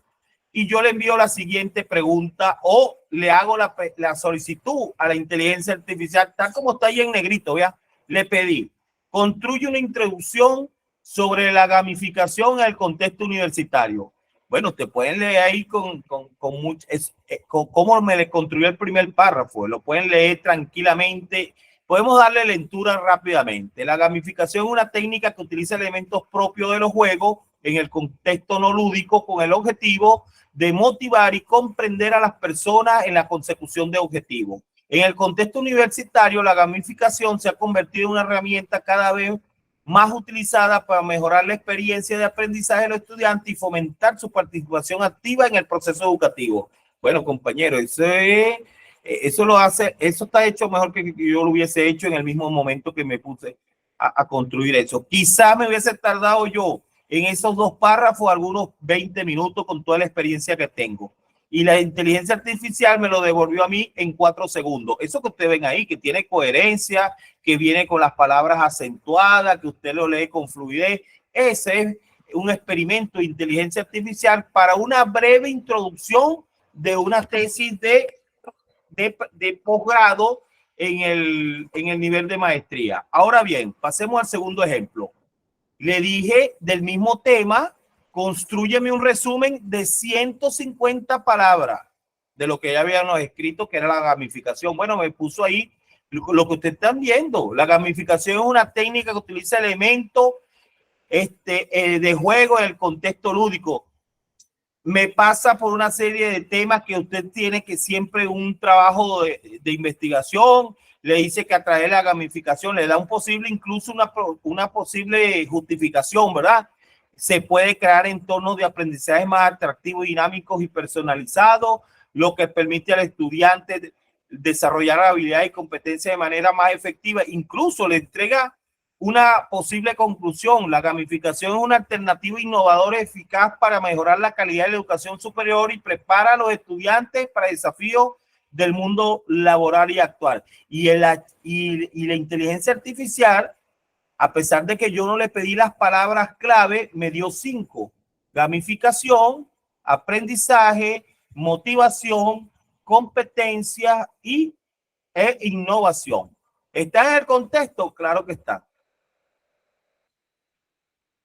y yo le envío la siguiente pregunta o le hago la solicitud a la inteligencia artificial, tal como está ahí en negrito, ¿vea? Le pedí, construye una introducción sobre la gamificación en el contexto universitario. Bueno, te pueden leer ahí con cómo me le construyó el primer párrafo. Lo pueden leer tranquilamente. Podemos darle lectura rápidamente. La gamificación es una técnica que utiliza elementos propios de los juegos en el contexto no lúdico con el objetivo de motivar y comprender a las personas en la consecución de objetivos. En el contexto universitario, la gamificación se ha convertido en una herramienta cada vez más utilizada para mejorar la experiencia de aprendizaje de los estudiantes y fomentar su participación activa en el proceso educativo. Bueno, compañeros, eso está hecho mejor que yo lo hubiese hecho en el mismo momento que me puse a construir eso. Quizá me hubiese tardado yo en esos 2 párrafos algunos 20 minutos con toda la experiencia que tengo. Y la inteligencia artificial me lo devolvió a mí en 4 segundos. Eso que ustedes ven ahí, que tiene coherencia, que viene con las palabras acentuadas, que usted lo lee con fluidez. Ese es un experimento de inteligencia artificial para una breve introducción de una tesis de posgrado en el nivel de maestría. Ahora bien, pasemos al segundo ejemplo. Le dije del mismo tema, constrúyeme un resumen de 150 palabras de lo que ya habíamos escrito, que era la gamificación. Bueno, me puso ahí lo que ustedes están viendo. La gamificación es una técnica que utiliza elementos de juego en el contexto lúdico. Me pasa por una serie de temas que usted tiene que siempre un trabajo de investigación. Le dice que a través de la gamificación le da un posible, incluso una posible justificación, ¿verdad? Se puede crear entornos de aprendizaje más atractivos, dinámicos y personalizados, lo que permite al estudiante desarrollar habilidades y competencias de manera más efectiva. Incluso le entrega una posible conclusión. La gamificación es una alternativa innovadora y eficaz para mejorar la calidad de la educación superior y prepara a los estudiantes para desafíos del mundo laboral y actual. Y la inteligencia artificial, a pesar de que yo no le pedí las palabras clave, me dio 5: gamificación, aprendizaje, motivación, competencia e innovación. ¿Está en el contexto? Claro que está.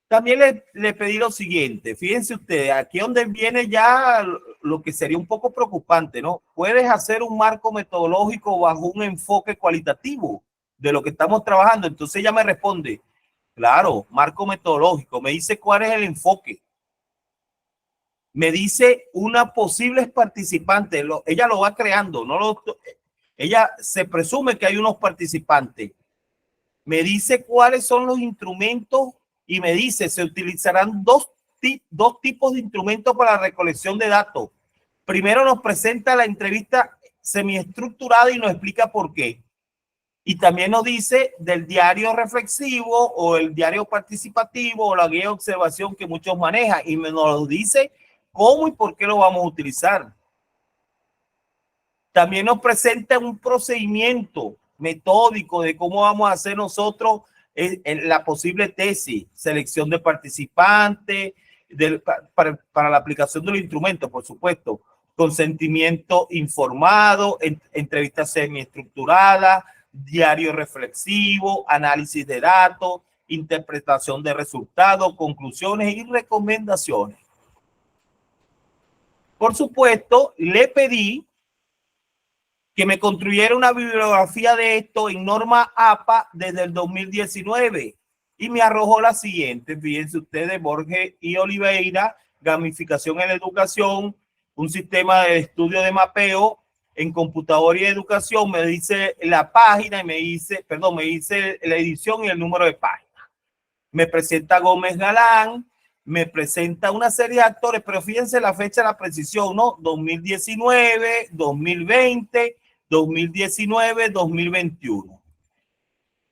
También le pedí lo siguiente, fíjense ustedes, aquí donde viene ya lo que sería un poco preocupante, ¿no? Puedes hacer un marco metodológico bajo un enfoque cualitativo de lo que estamos trabajando. Entonces ella me responde, claro, marco metodológico, me dice cuál es el enfoque. Me dice una posibles participantes, ella lo va creando, ella se presume que hay unos participantes. Me dice cuáles son los instrumentos y me dice, se utilizarán dos tipos de instrumentos para la recolección de datos. Primero nos presenta la entrevista semiestructurada y nos explica por qué. Y también nos dice del diario reflexivo o el diario participativo o la guía de observación que muchos manejan y nos dice cómo y por qué lo vamos a utilizar. También nos presenta un procedimiento metódico de cómo vamos a hacer nosotros en la posible tesis, selección de participantes, para la aplicación del instrumento, por supuesto, consentimiento informado, entrevistas semiestructuradas, diario reflexivo, análisis de datos, interpretación de resultados, conclusiones y recomendaciones. Por supuesto, le pedí que me construyera una bibliografía de esto en norma APA desde el 2019 y me arrojó la siguiente. Fíjense ustedes, Borges y Oliveira, gamificación en la educación, un sistema de estudio de mapeo en computadora y educación. Me dice la página y me dice la edición y el número de página. Me presenta Gómez Galán, me presenta una serie de actores, pero fíjense la fecha, la precisión, ¿no? 2019, 2020, 2019, 2021.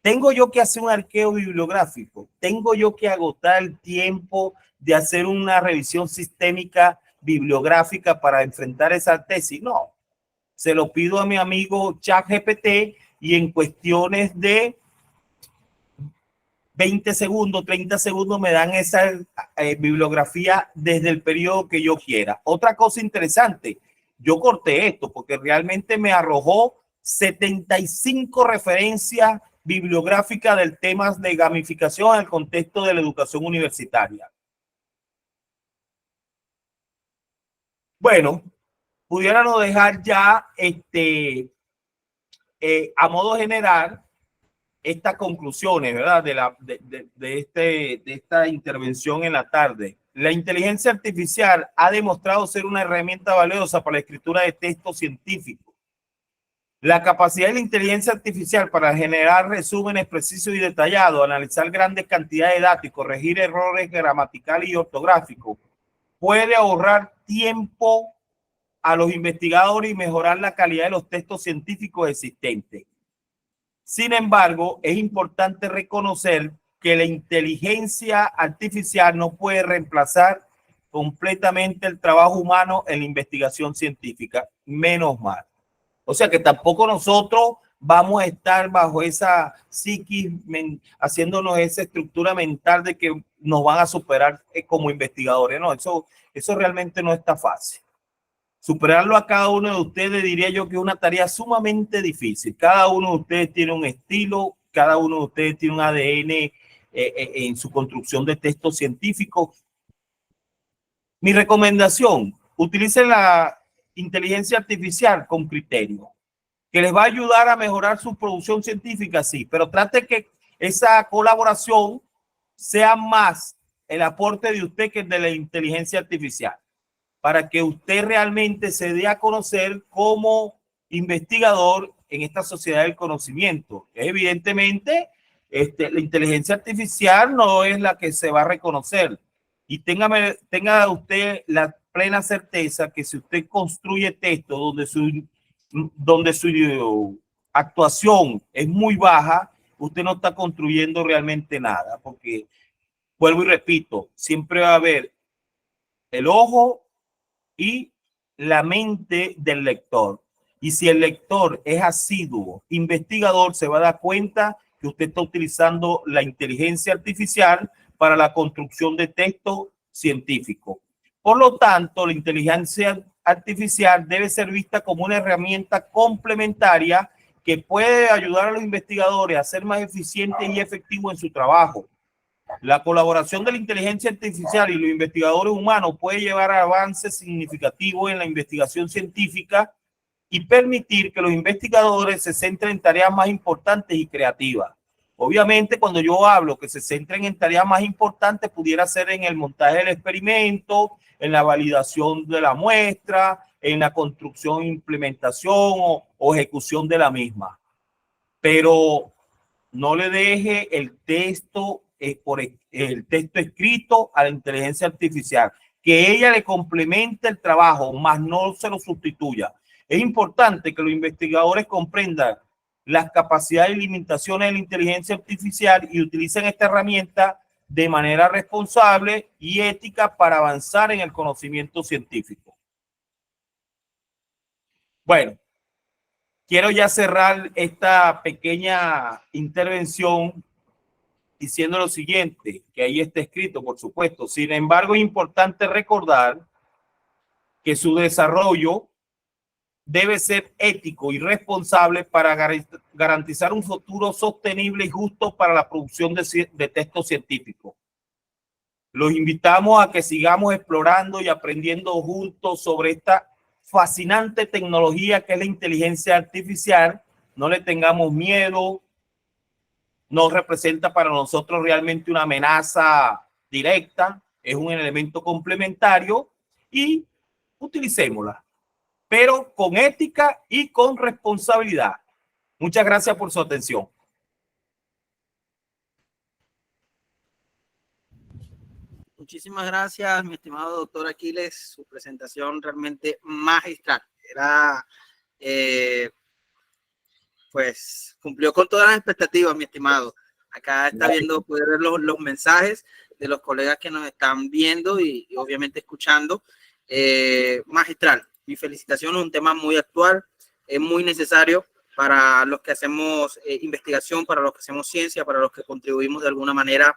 Tengo yo que hacer un arqueo bibliográfico, tengo yo que agotar el tiempo de hacer una revisión sistémica bibliográfica para enfrentar esa tesis. No, se lo pido a mi amigo ChatGPT y en cuestiones de 20 segundos, 30 segundos me dan esa bibliografía desde el periodo que yo quiera. Otra cosa interesante, yo corté esto porque realmente me arrojó 75 referencias bibliográficas del tema de gamificación en el contexto de la educación universitaria. Bueno, pudiéramos dejar ya a modo general estas conclusiones, ¿verdad? De esta intervención en la tarde. La inteligencia artificial ha demostrado ser una herramienta valiosa para la escritura de textos científicos. La capacidad de la inteligencia artificial para generar resúmenes precisos y detallados, analizar grandes cantidades de datos y corregir errores gramaticales y ortográficos puede ahorrar tiempo a los investigadores y mejorar la calidad de los textos científicos existentes. Sin embargo, es importante reconocer que la inteligencia artificial no puede reemplazar completamente el trabajo humano en la investigación científica, menos mal. O sea que tampoco nosotros vamos a estar bajo esa psiquis, haciéndonos esa estructura mental de que nos van a superar como investigadores. No, eso realmente no está fácil. Superarlo a cada uno de ustedes diría yo que es una tarea sumamente difícil. Cada uno de ustedes tiene un estilo, cada uno de ustedes tiene un ADN en su construcción de textos científicos. Mi recomendación, utilicen la inteligencia artificial con criterio, que les va a ayudar a mejorar su producción científica, sí, pero trate que esa colaboración sea más el aporte de usted que el de la inteligencia artificial, para que usted realmente se dé a conocer como investigador en esta sociedad del conocimiento. Evidentemente, la inteligencia artificial no es la que se va a reconocer. Y tenga usted la plena certeza que si usted construye texto donde su actuación es muy baja, usted no está construyendo realmente nada, porque vuelvo y repito, siempre va a haber el ojo y la mente del lector. Y si el lector es asiduo, investigador, se va a dar cuenta que usted está utilizando la inteligencia artificial para la construcción de texto científico. Por lo tanto, la inteligencia artificial debe ser vista como una herramienta complementaria que puede ayudar a los investigadores a ser más eficientes y efectivos en su trabajo. La colaboración de la inteligencia artificial y los investigadores humanos puede llevar a avances significativos en la investigación científica y permitir que los investigadores se centren en tareas más importantes y creativas. Obviamente, cuando yo hablo que se centren en tareas más importantes, pudiera ser en el montaje del experimento, en la validación de la muestra, en la construcción, implementación o ejecución de la misma. Pero no le deje el texto por el texto escrito a la inteligencia artificial, que ella le complemente el trabajo, más no se lo sustituya. Es importante que los investigadores comprendan las capacidades y limitaciones de la inteligencia artificial y utilicen esta herramienta de manera responsable y ética para avanzar en el conocimiento científico. Bueno, quiero ya cerrar esta pequeña intervención diciendo lo siguiente, que ahí está escrito, por supuesto. Sin embargo, es importante recordar que su desarrollo debe ser ético y responsable para garantizar un futuro sostenible y justo para la producción de textos científicos. Los invitamos a que sigamos explorando y aprendiendo juntos sobre esta fascinante tecnología que es la inteligencia artificial. No le tengamos miedo. No representa para nosotros realmente una amenaza directa, es un elemento complementario y utilicémosla, pero con ética y con responsabilidad. Muchas gracias por su atención. Muchísimas gracias, mi estimado doctor Aquiles. Su presentación realmente magistral. Era, pues, cumplió con todas las expectativas, mi estimado. Acá está viendo, puede ver los mensajes de los colegas que nos están viendo y obviamente escuchando. Magistral. Mi felicitación, es un tema muy actual, es muy necesario para los que hacemos investigación, para los que hacemos ciencia, para los que contribuimos de alguna manera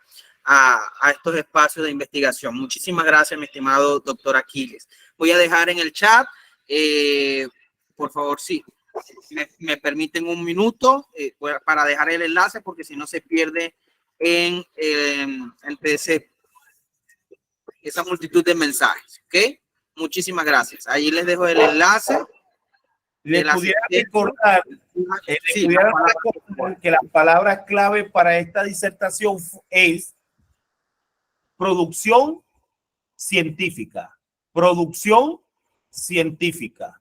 a estos espacios de investigación. Muchísimas gracias, mi estimado doctor Aquiles. Voy a dejar en el chat, por favor, sí, me permiten un minuto para dejar el enlace, porque si no se pierde entre esa multitud de mensajes, ¿ok? Muchísimas gracias. Ahí les dejo el enlace. Les pudiera recordar, que la palabra clave para esta disertación es producción científica. Producción científica.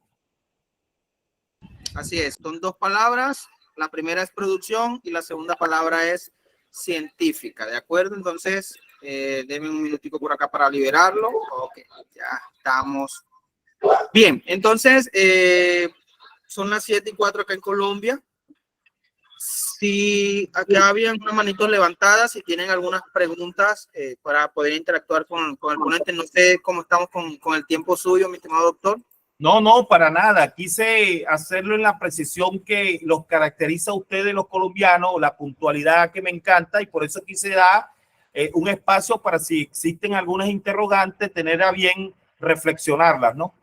Así es, son dos palabras. La primera es producción y la segunda palabra es científica, ¿de acuerdo? Entonces, denme un minutico por acá para liberarlo. Ok, ya estamos. Bien, entonces, son las 7:04 acá en Colombia. Si acá habían unas manitos levantadas, si tienen algunas preguntas para poder interactuar con el ponente, no sé cómo estamos con el tiempo suyo, mi estimado doctor. No, no, para nada. Quise hacerlo en la precisión que los caracteriza a ustedes los colombianos, la puntualidad que me encanta, y por eso quise dar un espacio para, si existen algunas interrogantes, tener a bien reflexionarlas, ¿no?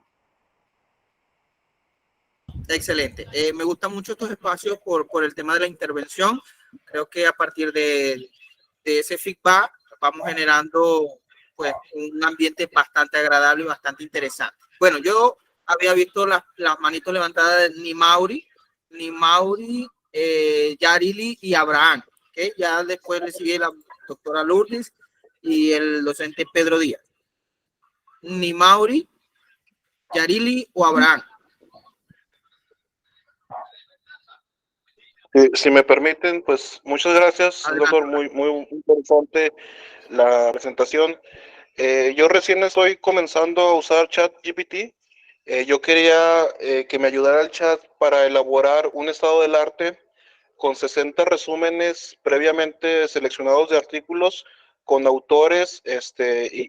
Excelente. Me gustan mucho estos espacios por el tema de la intervención. Creo que a partir de de ese feedback vamos generando pues un ambiente bastante agradable y bastante interesante. Bueno, yo había visto las manitos levantadas de Nimauri, Yarili y Abraham. ¿Okay? Ya después le sigue la doctora Lourdes y el docente Pedro Díaz. Nimauri, Yarili o Abraham. Si me permiten, pues muchas gracias, Adelante. doctor, muy interesante la presentación. Yo recién estoy comenzando a usar ChatGPT. Yo quería que me ayudara el chat para elaborar un estado del arte con 60 resúmenes previamente seleccionados de artículos con autores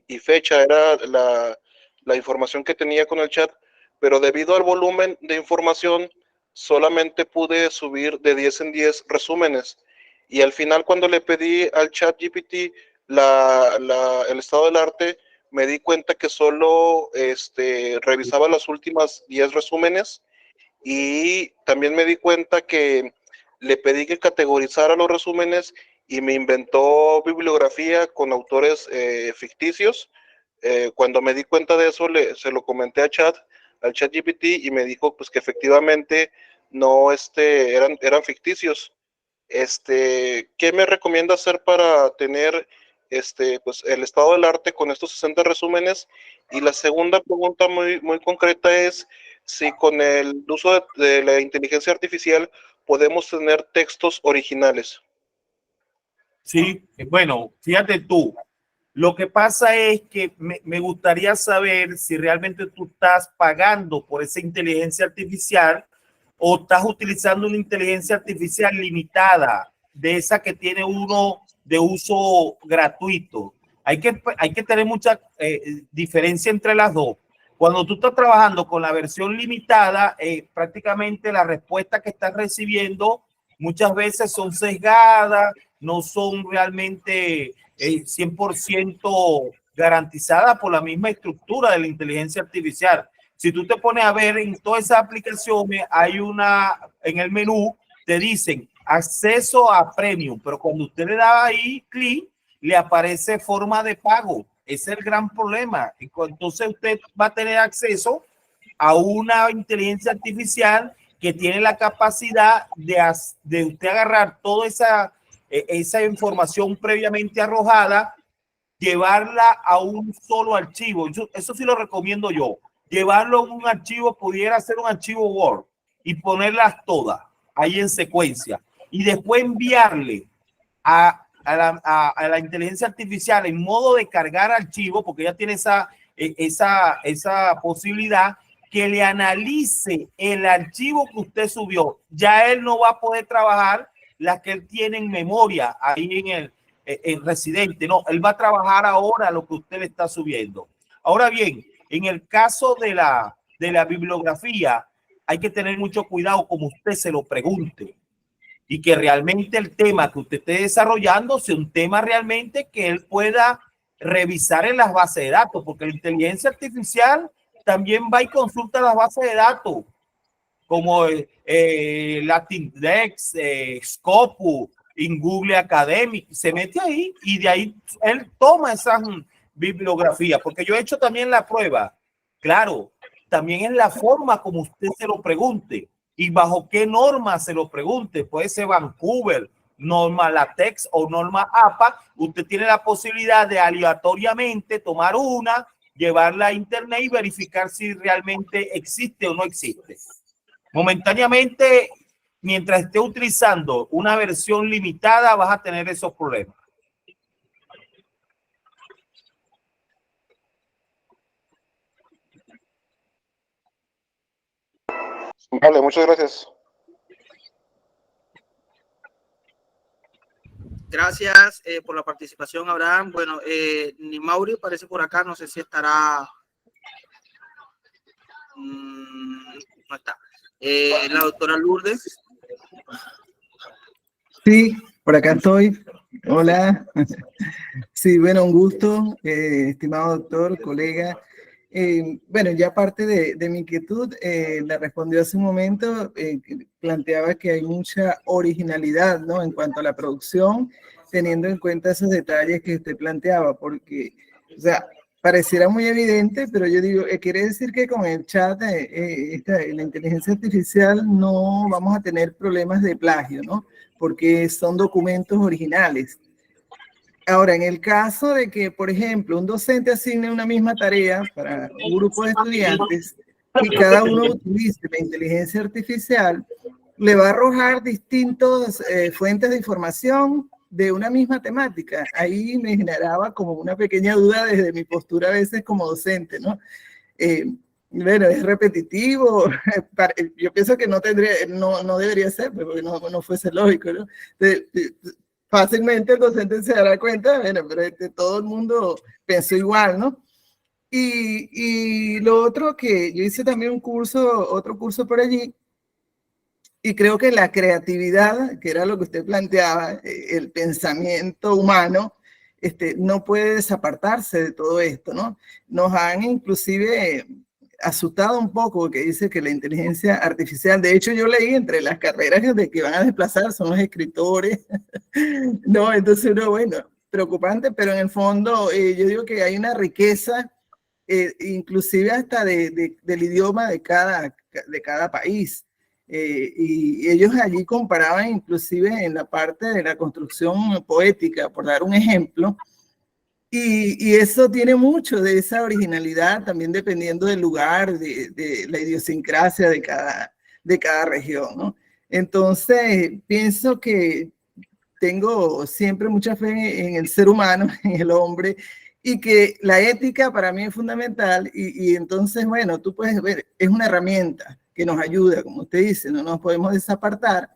y fecha. Era la información que tenía con el chat, pero debido al volumen de información, solamente pude subir de 10 en 10 resúmenes. Y al final, cuando le pedí al chat GPT el estado del arte, me di cuenta que solo revisaba las últimas 10 resúmenes, y también me di cuenta que le pedí que categorizara los resúmenes y me inventó bibliografía con autores ficticios. Cuando me di cuenta de eso, se lo comenté al ChatGPT, y me dijo pues que efectivamente no eran ficticios. ¿Qué me recomienda hacer para tener pues el estado del arte con estos 60 resúmenes? Y la segunda pregunta muy concreta es si con el uso de la inteligencia artificial podemos tener textos originales. Sí, bueno, fíjate tú, lo que pasa es que me gustaría saber si realmente tú estás pagando por esa inteligencia artificial o estás utilizando una inteligencia artificial limitada, de esa que tiene uno de uso gratuito. Hay que tener mucha diferencia entre las dos. Cuando tú estás trabajando con la versión limitada, prácticamente las respuestas que estás recibiendo muchas veces son sesgadas, no son realmente 100% garantizadas por la misma estructura de la inteligencia artificial. Si tú te pones a ver en todas esas aplicaciones, hay en el menú te dicen acceso a premium, pero cuando usted le da ahí clic, le aparece forma de pago. Ese es el gran problema. Entonces usted va a tener acceso a una inteligencia artificial que tiene la capacidad de usted agarrar toda esa información previamente arrojada, llevarla a un solo archivo. Eso sí lo recomiendo yo. Llevarlo en un archivo, pudiera ser un archivo Word, y ponerlas todas ahí en secuencia. Y después enviarle a la inteligencia artificial en modo de cargar archivo, porque ya tiene esa posibilidad, que le analice el archivo que usted subió. Ya él no va a poder trabajar las que él tiene en memoria ahí en el residente. No, él va a trabajar ahora lo que usted le está subiendo. Ahora bien, en el caso de la bibliografía, hay que tener mucho cuidado como usted se lo pregunte, y que realmente el tema que usted esté desarrollando sea un tema realmente que él pueda revisar en las bases de datos, porque la inteligencia artificial también va y consulta las bases de datos, como Latindex, Scopus, en Google Academic, se mete ahí y de ahí él toma esas bibliografías, porque yo he hecho también la prueba. Claro, también es la forma como usted se lo pregunte y bajo qué norma se lo pregunte. Puede ser Vancouver, norma LaTeX o norma APA. Usted tiene la posibilidad de aleatoriamente tomar una, llevarla a internet y verificar si realmente existe o no existe. Momentáneamente, mientras esté utilizando una versión limitada, vas a tener esos problemas. Vale, muchas gracias. Gracias por la participación, Abraham. Bueno, ni Mauri parece por acá, no sé si estará. No está. La doctora Lourdes. Sí, por acá estoy. Hola. Sí, bueno, un gusto, estimado doctor, colega. Bueno, ya parte de mi inquietud, la respondió hace un momento, planteaba que hay mucha originalidad, ¿no? En cuanto a la producción, teniendo en cuenta esos detalles que usted planteaba, porque, o sea, pareciera muy evidente, pero yo digo, quiere decir que con el chat, la inteligencia artificial, no vamos a tener problemas de plagio, ¿no? Porque son documentos originales. Ahora, en el caso de que, por ejemplo, un docente asigne una misma tarea para un grupo de estudiantes y cada uno utilice la inteligencia artificial, le va a arrojar distintas fuentes de información de una misma temática. Ahí me generaba como una pequeña duda desde mi postura a veces como docente, ¿no? Bueno, es repetitivo. Yo pienso que no debería ser, porque no fuese lógico, ¿no? Fácilmente el docente se dará cuenta, bueno, pero todo el mundo pensó igual, ¿no? Y lo otro que yo hice también otro curso por allí, y creo que la creatividad, que era lo que usted planteaba, el pensamiento humano, no puede desapartarse de todo esto, ¿no? Nos han inclusive asustado un poco, que dice que la inteligencia artificial, de hecho yo leí entre las carreras de que van a desplazar son los escritores, ¿no? Entonces uno, bueno, preocupante, pero en el fondo yo digo que hay una riqueza, inclusive hasta del idioma de cada país. Y ellos allí comparaban inclusive en la parte de la construcción poética, por dar un ejemplo, y eso tiene mucho de esa originalidad, también dependiendo del lugar, de la idiosincrasia de cada región, ¿no? Entonces, pienso que tengo siempre mucha fe en el ser humano, en el hombre, y que la ética para mí es fundamental, y entonces, bueno, tú puedes ver, es una herramienta que nos ayuda, como usted dice, no nos podemos desapartar,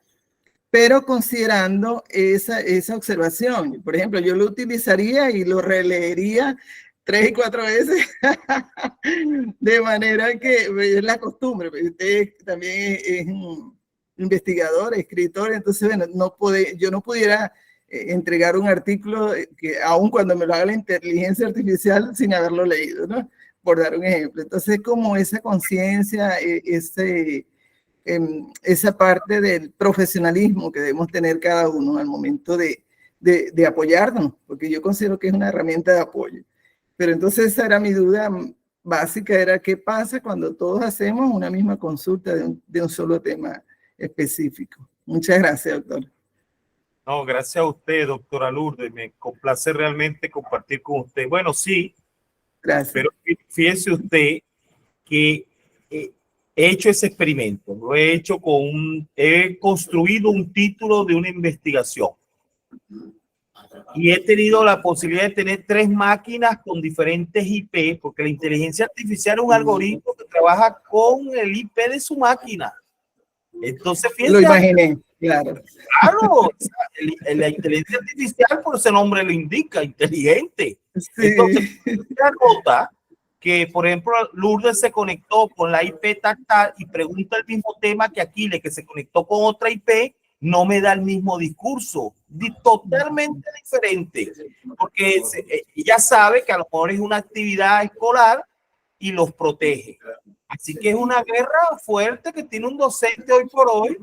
pero considerando esa observación. Por ejemplo, yo lo utilizaría y lo releería 3 y 4 veces, de manera que es la costumbre, porque usted también es un investigador, escritor, entonces, bueno, yo no pudiera entregar un artículo que aun cuando me lo haga la inteligencia artificial sin haberlo leído, ¿no? Por dar un ejemplo. Entonces, como esa conciencia, esa parte del profesionalismo que debemos tener cada uno al momento de apoyarnos, porque yo considero que es una herramienta de apoyo. Pero entonces esa era mi duda básica, era qué pasa cuando todos hacemos una misma consulta de un solo tema específico. Muchas gracias, doctor. No, gracias a usted, doctora Lourdes. Me complace realmente compartir con usted. Bueno, sí, gracias. Pero fíjese usted que he hecho ese experimento. Lo he hecho he construido un título de una investigación. Y he tenido la posibilidad de tener 3 máquinas con diferentes IP, porque la inteligencia artificial es un algoritmo que trabaja con el IP de su máquina. Entonces, fíjense. Lo imaginé, claro. Claro, o sea, la inteligencia artificial, por ese nombre lo indica, inteligente. Sí. Entonces, la nota que, por ejemplo, Lourdes se conectó con la IP tal y pregunta el mismo tema que Aquiles, que se conectó con otra IP, no me da el mismo discurso, totalmente diferente, porque ella sabe que a lo mejor es una actividad escolar y los protege. Así que es una guerra fuerte que tiene un docente hoy por hoy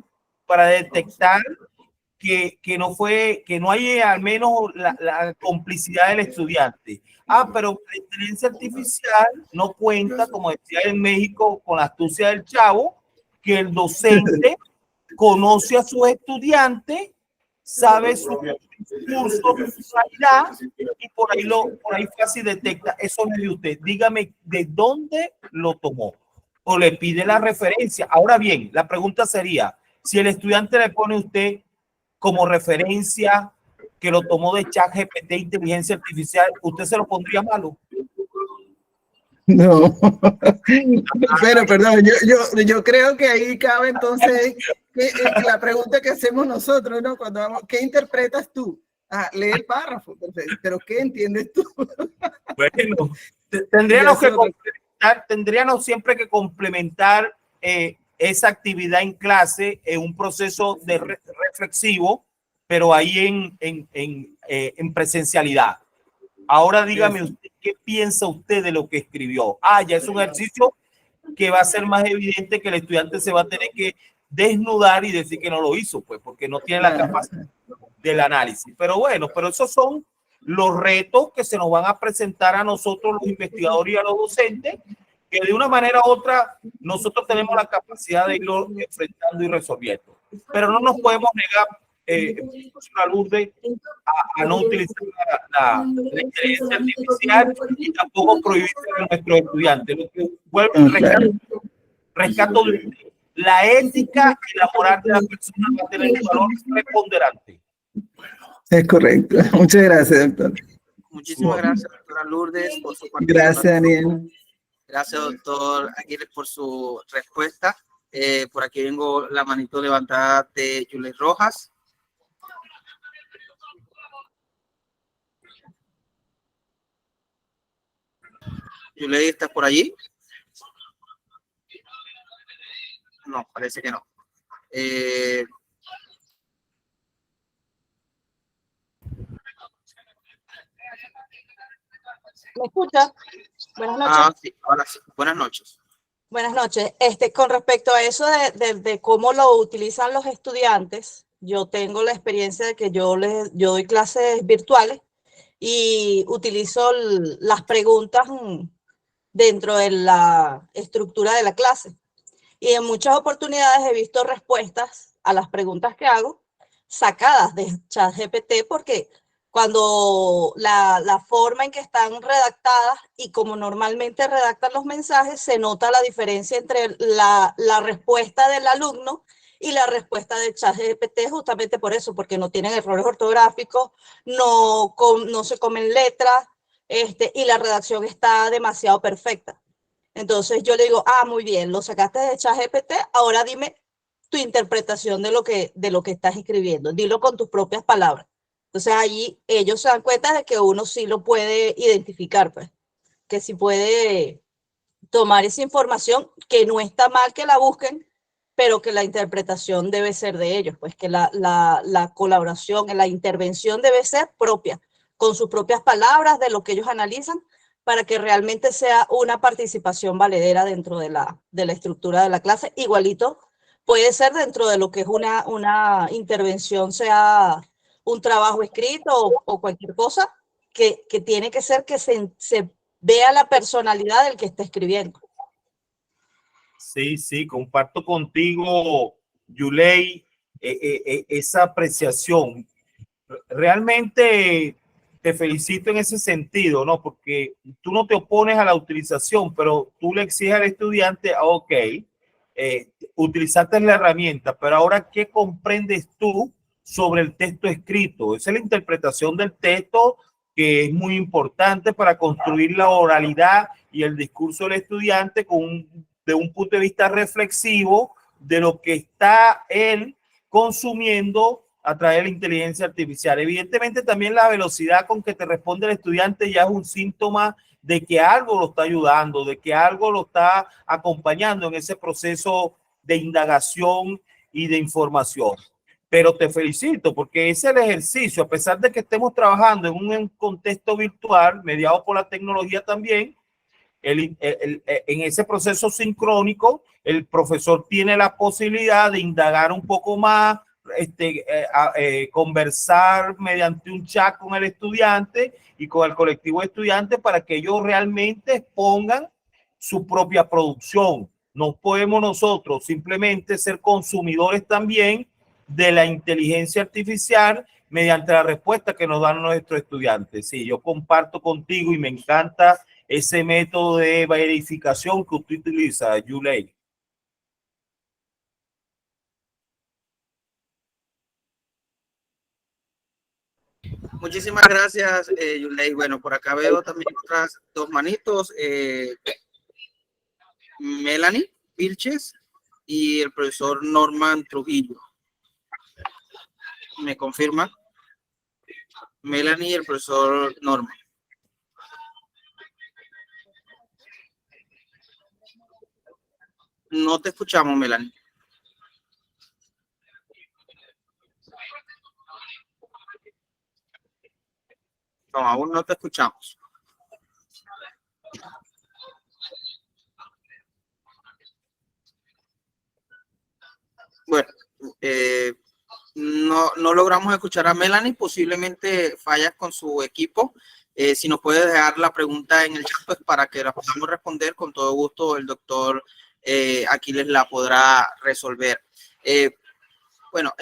para detectar que no hay al menos la complicidad del estudiante. Pero la inteligencia artificial no cuenta, como decía en México, con la astucia del chavo, que el docente conoce a sus estudiantes, sabe su discurso, su calidad, y por ahí fácil detecta. Eso me dio usted. Dígame de dónde lo tomó o le pide la referencia. Ahora bien, la pregunta sería, si el estudiante le pone a usted como referencia que lo tomó de ChatGPT, inteligencia artificial, ¿usted se lo pondría malo? No, pero perdón, yo creo que ahí cabe entonces la pregunta que hacemos nosotros, ¿no? Cuando vamos, ¿qué interpretas tú? Lee el párrafo, perfecto, pero ¿qué entiendes tú? Bueno, tendríamos siempre que complementar esa actividad en clase en un proceso de reflexivo, pero ahí en presencialidad. Ahora dígame usted, ¿qué piensa usted de lo que escribió? Ya es un ejercicio que va a ser más evidente que el estudiante se va a tener que desnudar y decir que no lo hizo, pues, porque no tiene la capacidad. del análisis. Pero bueno, pero esos son los retos que se nos van a presentar a nosotros los investigadores y a los docentes, que de una manera u otra nosotros tenemos la capacidad de irlo enfrentando y resolviendo. Pero no nos podemos negar, Lourdes, a no utilizar la inteligencia artificial y tampoco prohibirse a nuestros estudiantes. Lo que rescato de usted, la ética y la moral de la persona va a tener un valor preponderante. Es correcto. Muchas gracias, doctor. Muchísimas gracias, doctora Lourdes, por su participación. Gracias, Daniel. Gracias, doctor Aguirre, por su respuesta. Por aquí vengo la manito levantada de Yuley Rojas. Yuley, ¿estás por allí? No, parece que no. ¿Me escucha? Buenas noches. Sí, ahora sí. Buenas noches. Buenas noches. Con respecto a eso de cómo lo utilizan los estudiantes, yo tengo la experiencia de que yo doy clases virtuales y utilizo las preguntas dentro de la estructura de la clase. Y en muchas oportunidades he visto respuestas a las preguntas que hago sacadas de ChatGPT, porque cuando la forma en que están redactadas y como normalmente redactan los mensajes, se nota la diferencia entre la respuesta del alumno y la respuesta de ChatGPT, justamente por eso, porque no tienen errores ortográficos, no se comen letras, y la redacción está demasiado perfecta. Entonces yo le digo, muy bien, lo sacaste de ChatGPT, ahora dime tu interpretación de lo que estás escribiendo, dilo con tus propias palabras. Entonces allí ellos se dan cuenta de que uno sí lo puede identificar, pues, que sí puede tomar esa información, que no está mal que la busquen, pero que la interpretación debe ser de ellos, pues que la colaboración, la intervención debe ser propia, con sus propias palabras, de lo que ellos analizan, para que realmente sea una participación valedera dentro de la estructura de la clase. Igualito puede ser dentro de lo que es una intervención, sea un trabajo escrito o cualquier cosa, que tiene que ser que se vea la personalidad del que está escribiendo. Sí, comparto contigo, Yuley, esa apreciación. Realmente te felicito en ese sentido, ¿no? Porque tú no te opones a la utilización, pero tú le exiges al estudiante, ok, utilizaste la herramienta, pero ahora, ¿qué comprendes tú sobre el texto escrito? Esa es la interpretación del texto, que es muy importante para construir la oralidad y el discurso del estudiante de un punto de vista reflexivo de lo que está él consumiendo a través de la inteligencia artificial. Evidentemente también la velocidad con que te responde el estudiante ya es un síntoma de que algo lo está ayudando, de que algo lo está acompañando en ese proceso de indagación y de información. Pero te felicito porque ese es el ejercicio, a pesar de que estemos trabajando en un contexto virtual mediado por la tecnología también, en ese proceso sincrónico, el profesor tiene la posibilidad de indagar un poco más, conversar mediante un chat con el estudiante y con el colectivo de estudiantes para que ellos realmente expongan su propia producción. No podemos nosotros simplemente ser consumidores también de la inteligencia artificial mediante la respuesta que nos dan nuestros estudiantes. Sí, yo comparto contigo y me encanta ese método de verificación que usted utiliza, Yuley. Muchísimas gracias, Yuley. Bueno, por acá veo también otras dos manitos, Melanie Vilches y el profesor Norman Trujillo. ¿Me confirma? Melanie y el profesor Norman. No te escuchamos, Melanie. No, aún no te escuchamos. Bueno, no no logramos escuchar a Melanie, posiblemente fallas con su equipo. Si nos puede dejar la pregunta en el chat, pues para que la podamos responder, con todo gusto el doctor Aquiles la podrá resolver. Bueno,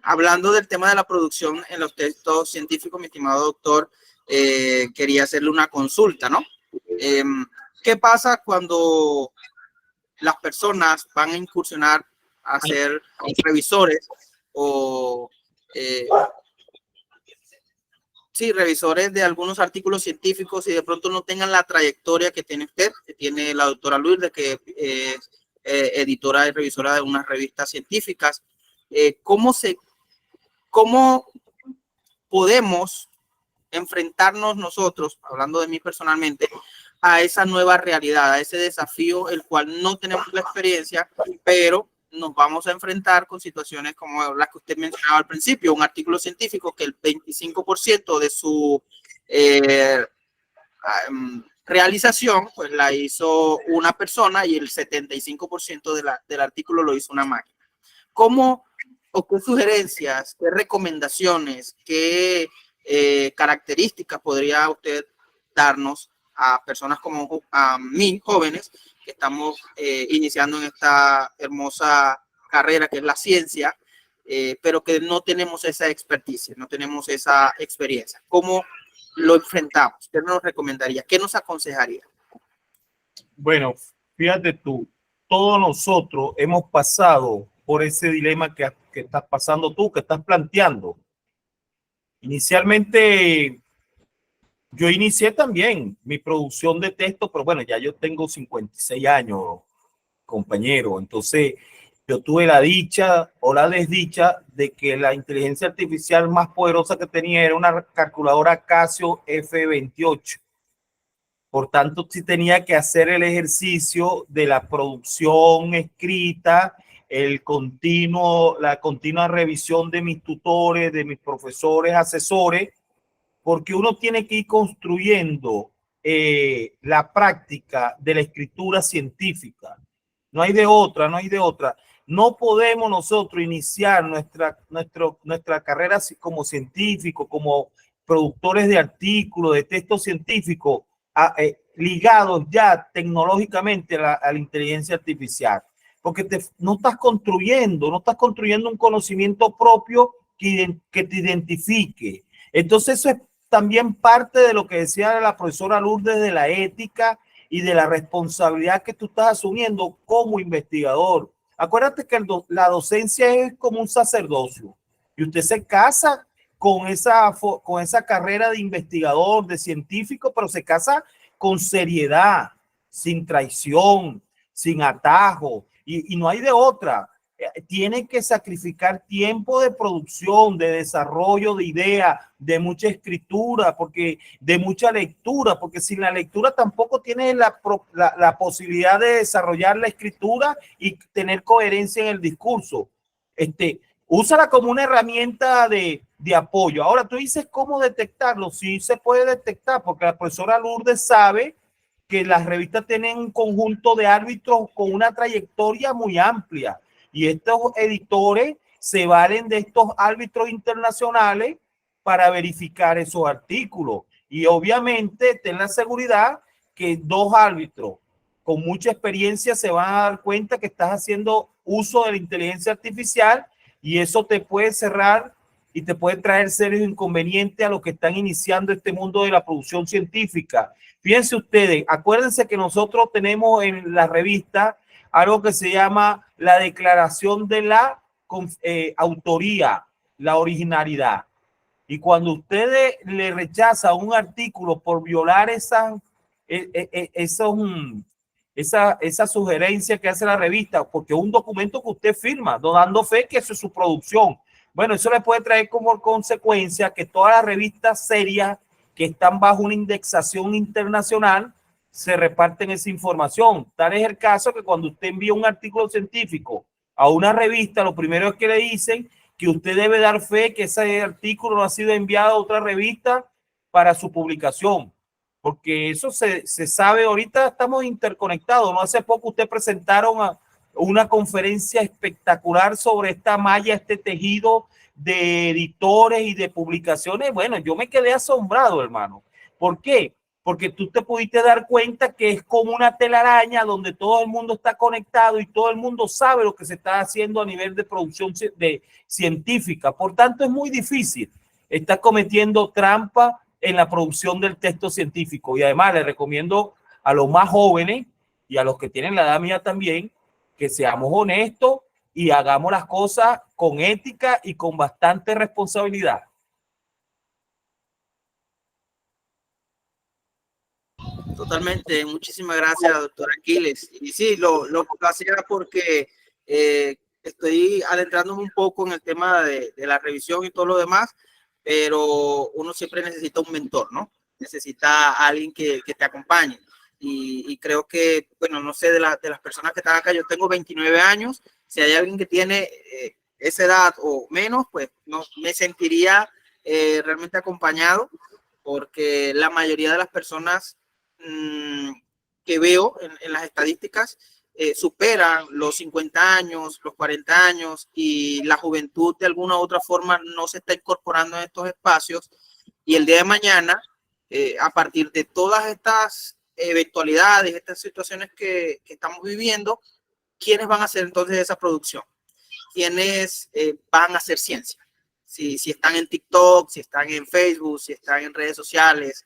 hablando del tema de la producción en los textos científicos, mi estimado doctor, quería hacerle una consulta, ¿no? ¿Qué pasa cuando las personas van a incursionar a ser revisores o revisores de algunos artículos científicos y de pronto no tengan la trayectoria que tiene usted, que tiene la doctora Lourdes, que es editora y revisora de unas revistas científicas? ¿Cómo podemos enfrentarnos nosotros, hablando de mí personalmente, a esa nueva realidad, a ese desafío, el cual no tenemos la experiencia, pero nos vamos a enfrentar con situaciones como las que usted mencionaba al principio, un artículo científico que el 25% de su realización pues la hizo una persona y el 75% del artículo lo hizo una máquina? ¿Cómo o qué sugerencias, qué recomendaciones, qué características podría usted darnos a personas como a mí, jóvenes, que estamos iniciando en esta hermosa carrera que es la ciencia, pero que no tenemos esa experticia, no tenemos esa experiencia? ¿Cómo lo enfrentamos? ¿Qué nos recomendaría? ¿Qué nos aconsejaría? Bueno, fíjate tú, todos nosotros hemos pasado por ese dilema que estás pasando tú, que estás planteando. Inicialmente, yo inicié también mi producción de texto, pero bueno, ya yo tengo 56 años, compañero. Entonces, yo tuve la dicha o la desdicha de que la inteligencia artificial más poderosa que tenía era una calculadora Casio F28. Por tanto, sí tenía que hacer el ejercicio de la producción escrita, la continua revisión de mis tutores, de mis profesores, asesores, porque uno tiene que ir construyendo la práctica de la escritura científica. No hay de otra, no hay de otra. No podemos nosotros iniciar nuestra carrera como científico, como productores de artículos, de textos científicos, ligados ya tecnológicamente a la inteligencia artificial, porque no estás construyendo un conocimiento propio que te identifique. Entonces eso es también parte de lo que decía la profesora Lourdes de la ética y de la responsabilidad que tú estás asumiendo como investigador. Acuérdate que la docencia es como un sacerdocio y usted se casa con esa carrera de investigador, de científico, pero se casa con seriedad, sin traición, sin atajo, y no hay de otra. Tiene que sacrificar tiempo de producción, de desarrollo de ideas, de mucha escritura, de mucha lectura, porque sin la lectura tampoco tienes la posibilidad de desarrollar la escritura y tener coherencia en el discurso. Úsala como una herramienta de apoyo. Ahora tú dices cómo detectarlo. Sí se puede detectar, porque la profesora Lourdes sabe que las revistas tienen un conjunto de árbitros con una trayectoria muy amplia. Y estos editores se valen de estos árbitros internacionales para verificar esos artículos. Y obviamente ten la seguridad que 2 árbitros con mucha experiencia se van a dar cuenta que estás haciendo uso de la inteligencia artificial, y eso te puede cerrar y te puede traer serios inconvenientes a los que están iniciando este mundo de la producción científica. Fíjense ustedes, acuérdense que nosotros tenemos en la revista algo que se llama la declaración de la autoría, la originalidad. Y cuando ustedes le rechazan un artículo por violar esa sugerencia que hace la revista, porque es un documento que usted firma, dando fe que eso es su producción. Bueno, eso le puede traer como consecuencia que todas las revistas serias que están bajo una indexación internacional se reparten esa información. Tal es el caso que cuando usted envía un artículo científico a una revista, lo primero es que le dicen que usted debe dar fe que ese artículo no ha sido enviado a otra revista para su publicación, porque eso se sabe. Ahorita estamos interconectados, ¿no? Hace poco usted presentaron una conferencia espectacular sobre esta malla, este tejido de editores y de publicaciones. Bueno, yo me quedé asombrado, hermano. ¿Por qué? Porque tú te pudiste dar cuenta que es como una telaraña donde todo el mundo está conectado y todo el mundo sabe lo que se está haciendo a nivel de producción científica. Por tanto, es muy difícil. Está cometiendo trampa en la producción del texto científico. Y además le recomiendo a los más jóvenes y a los que tienen la edad mía también, que seamos honestos y hagamos las cosas con ética y con bastante responsabilidad. Totalmente, muchísimas gracias, doctor Aquiles. Y sí, lo hacía porque estoy adentrándome un poco en el tema de la revisión y todo lo demás, pero uno siempre necesita un mentor, ¿no? Necesita a alguien que te acompañe. Y creo que, bueno, no sé, de las personas que están acá, yo tengo 29 años, si hay alguien que tiene esa edad o menos, pues no me sentiría realmente acompañado, porque la mayoría de las personas que veo en las estadísticas superan los 50 años, los 40 años, y la juventud de alguna u otra forma no se está incorporando en estos espacios. Y el día de mañana, a partir de todas estas eventualidades, estas situaciones que estamos viviendo, ¿quiénes van a hacer entonces esa producción? ¿Quiénes van a hacer ciencia? Si están en TikTok, si están en Facebook, si están en redes sociales.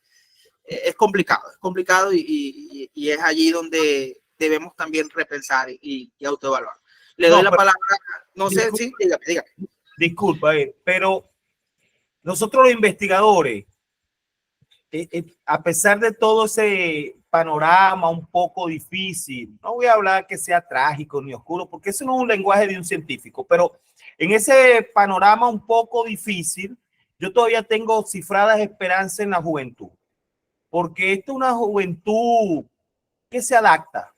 Es complicado y es allí donde debemos también repensar y autoevaluar. Le doy la palabra, no sé, sí, dígame. Disculpa, pero nosotros los investigadores, a pesar de todo ese panorama un poco difícil, no voy a hablar que sea trágico ni oscuro, porque eso no es un lenguaje de un científico, pero en ese panorama un poco difícil, yo todavía tengo cifradas esperanzas en la juventud, porque esta es una juventud que se adapta,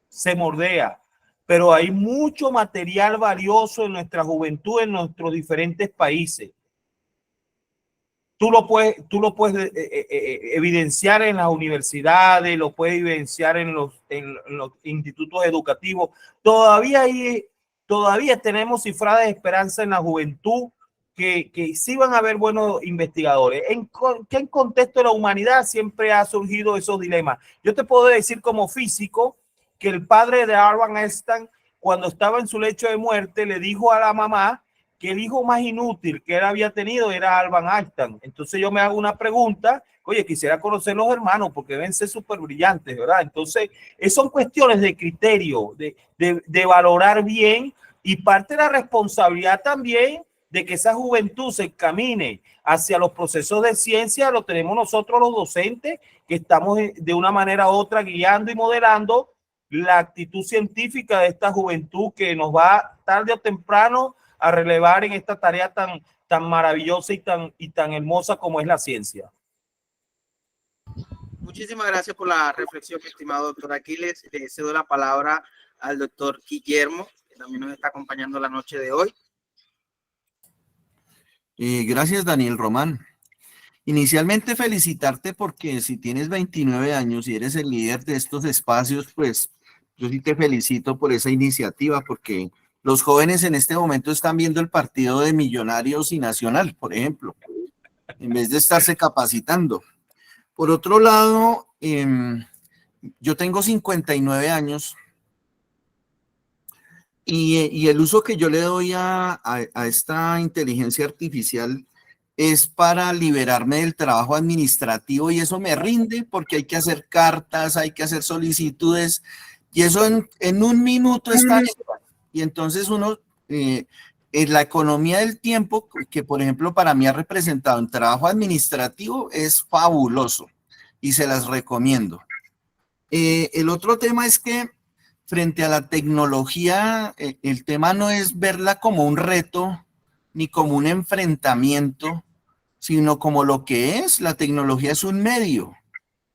se moldea, pero hay mucho material valioso en nuestra juventud, en nuestros diferentes países. Tú lo puedes evidenciar en las universidades, lo puedes evidenciar en los institutos educativos. Todavía tenemos cifradas de esperanza en la juventud que sí van a haber buenos investigadores. En contexto de la humanidad siempre ha surgido esos dilemas. Yo te puedo decir como físico que el padre de Albert Einstein, cuando estaba en su lecho de muerte, le dijo a la mamá que el hijo más inútil que él había tenido era Albert Einstein. Entonces yo me hago una pregunta, oye, quisiera conocer los hermanos porque deben ser súper brillantes, ¿verdad? Entonces, son cuestiones de criterio, de valorar bien, y parte de la responsabilidad también de que esa juventud se encamine hacia los procesos de ciencia, lo tenemos nosotros los docentes, que estamos de una manera u otra guiando y modelando la actitud científica de esta juventud que nos va tarde o temprano a relevar en esta tarea tan maravillosa y tan hermosa como es la ciencia. Muchísimas gracias por la reflexión, estimado doctor Aquiles. Le cedo la palabra al doctor Guillermo, que también nos está acompañando la noche de hoy. Gracias, Daniel Román. Inicialmente felicitarte porque si tienes 29 años y eres el líder de estos espacios, pues yo sí te felicito por esa iniciativa, porque los jóvenes en este momento están viendo el partido de Millonarios y Nacional, por ejemplo, en vez de estarse capacitando. Por otro lado, yo tengo 59 años y el uso que yo le doy a esta inteligencia artificial es para liberarme del trabajo administrativo, y eso me rinde porque hay que hacer cartas, hay que hacer solicitudes, y eso en un minuto está hecho. Y entonces uno, en la economía del tiempo, que por ejemplo para mí ha representado en trabajo administrativo, es fabuloso y se las recomiendo. El otro tema es que frente a la tecnología, el tema no es verla como un reto ni como un enfrentamiento, sino como lo que es. La tecnología es un medio.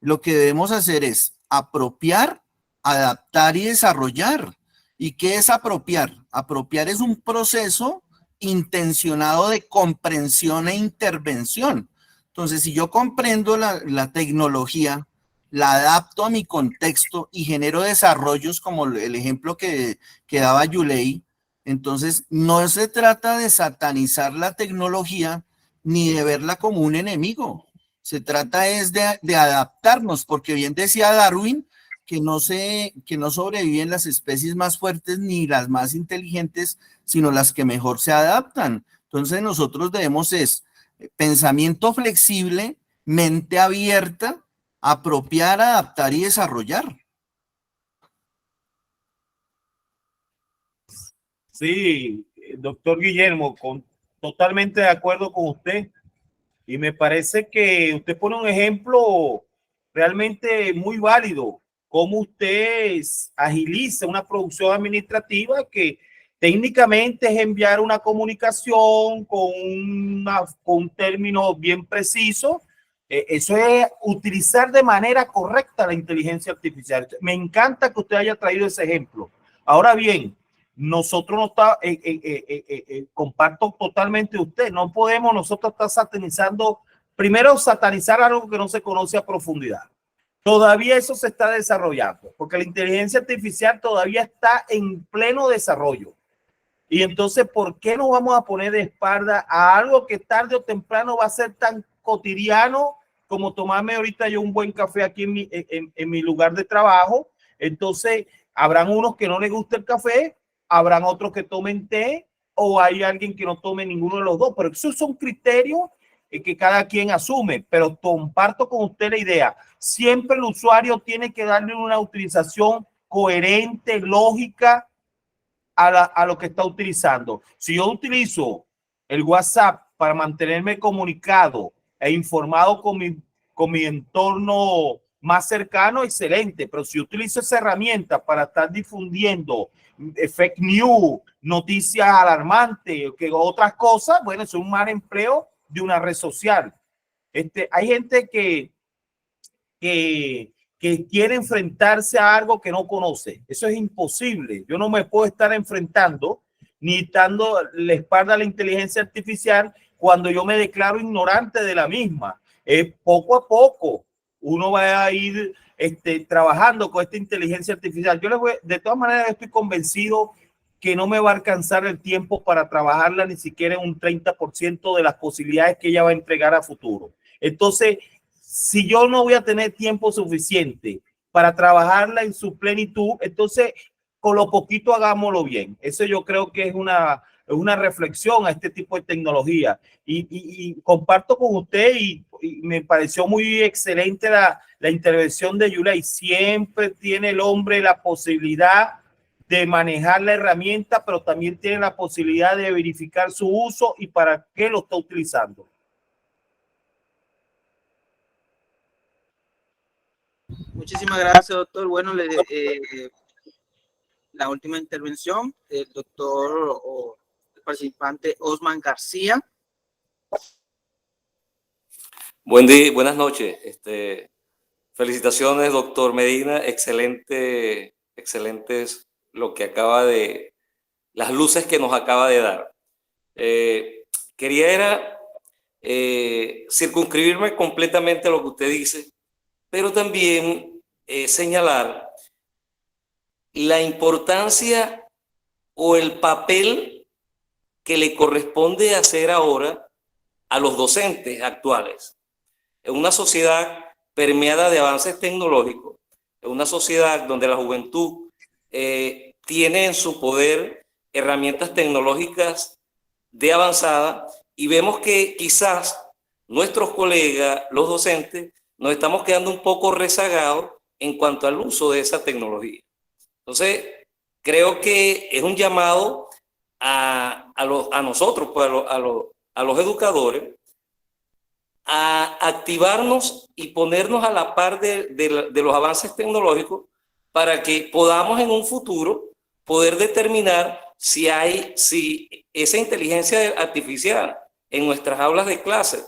Lo que debemos hacer es apropiar, adaptar y desarrollar. ¿Y qué es apropiar? Apropiar es un proceso intencionado de comprensión e intervención. Entonces, si yo comprendo la tecnología, la adapto a mi contexto y genero desarrollos como el ejemplo que daba Yulei. Entonces, no se trata de satanizar la tecnología ni de verla como un enemigo. Se trata es de adaptarnos, porque bien decía Darwin que no sobreviven las especies más fuertes ni las más inteligentes, sino las que mejor se adaptan. Entonces, nosotros debemos pensamiento flexible, mente abierta, apropiar, adaptar y desarrollar. Sí, doctor Guillermo, totalmente de acuerdo con usted. Y me parece que usted pone un ejemplo realmente muy válido, cómo usted agiliza una producción administrativa que técnicamente es enviar una comunicación con un término bien preciso. Eso es utilizar de manera correcta la inteligencia artificial. Me encanta que usted haya traído ese ejemplo. Ahora bien, nosotros no está, comparto totalmente usted, no podemos nosotros estar satanizando, primero satanizar algo que no se conoce a profundidad. Todavía eso se está desarrollando, porque la inteligencia artificial todavía está en pleno desarrollo. Y entonces, ¿por qué nos vamos a poner de espalda a algo que tarde o temprano va a ser tan cotidiano como tomarme ahorita yo un buen café aquí en mi lugar de trabajo? Entonces, habrán unos que no les gusta el café, habrán otros que tomen té, o hay alguien que no tome ninguno de los dos, pero esos son criterios que cada quien asume. Pero comparto con usted la idea, siempre el usuario tiene que darle una utilización coherente, lógica a lo que está utilizando. Si yo utilizo el WhatsApp para mantenerme comunicado e informado con mi entorno más cercano, excelente. Pero si utilizo esa herramienta para estar difundiendo fake news, noticias alarmantes, que otras cosas, bueno, es un mal empleo de una red social. Hay gente que quiere enfrentarse a algo que no conoce. Eso es imposible. Yo no me puedo estar enfrentando ni dando la espalda a la inteligencia artificial cuando yo me declaro ignorante de la misma. Poco a poco uno va a ir trabajando con esta inteligencia artificial. De todas maneras, estoy convencido que no me va a alcanzar el tiempo para trabajarla ni siquiera en un 30% de las posibilidades que ella va a entregar a futuro. Entonces, si yo no voy a tener tiempo suficiente para trabajarla en su plenitud, entonces con lo poquito hagámoslo bien. Eso yo creo que es una reflexión a este tipo de tecnología. Y comparto con usted y me pareció muy excelente la intervención de Yulei. Siempre tiene el hombre la posibilidad de manejar la herramienta, pero también tiene la posibilidad de verificar su uso y para qué lo está utilizando. Muchísimas gracias, doctor. Bueno, la última intervención del doctor o el participante Osman García. Buen día, buenas noches. Felicitaciones, doctor Medina. Excelentes lo que las luces que nos acaba de dar. Quería circunscribirme completamente a lo que usted dice, pero también señalar la importancia o el papel que le corresponde hacer ahora a los docentes actuales. En una sociedad permeada de avances tecnológicos, en una sociedad donde la juventud tiene en su poder herramientas tecnológicas de avanzada, y vemos que quizás nuestros colegas, los docentes, nos estamos quedando un poco rezagados en cuanto al uso de esa tecnología. Entonces, creo que es un llamado a nosotros, pues a los educadores, a activarnos y ponernos a la par de los avances tecnológicos para que podamos en un futuro poder determinar si esa inteligencia artificial en nuestras aulas de clase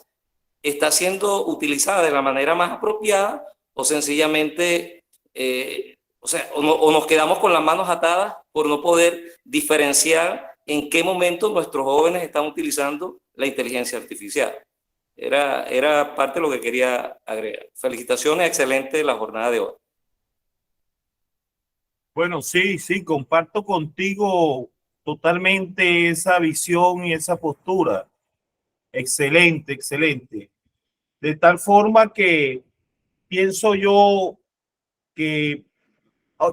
está siendo utilizada de la manera más apropiada o sencillamente, o nos quedamos con las manos atadas por no poder diferenciar en qué momento nuestros jóvenes están utilizando la inteligencia artificial. Era parte de lo que quería agregar. Felicitaciones, excelente la jornada de hoy. Bueno, sí, sí, comparto contigo totalmente esa visión y esa postura. Excelente, excelente. De tal forma que pienso yo que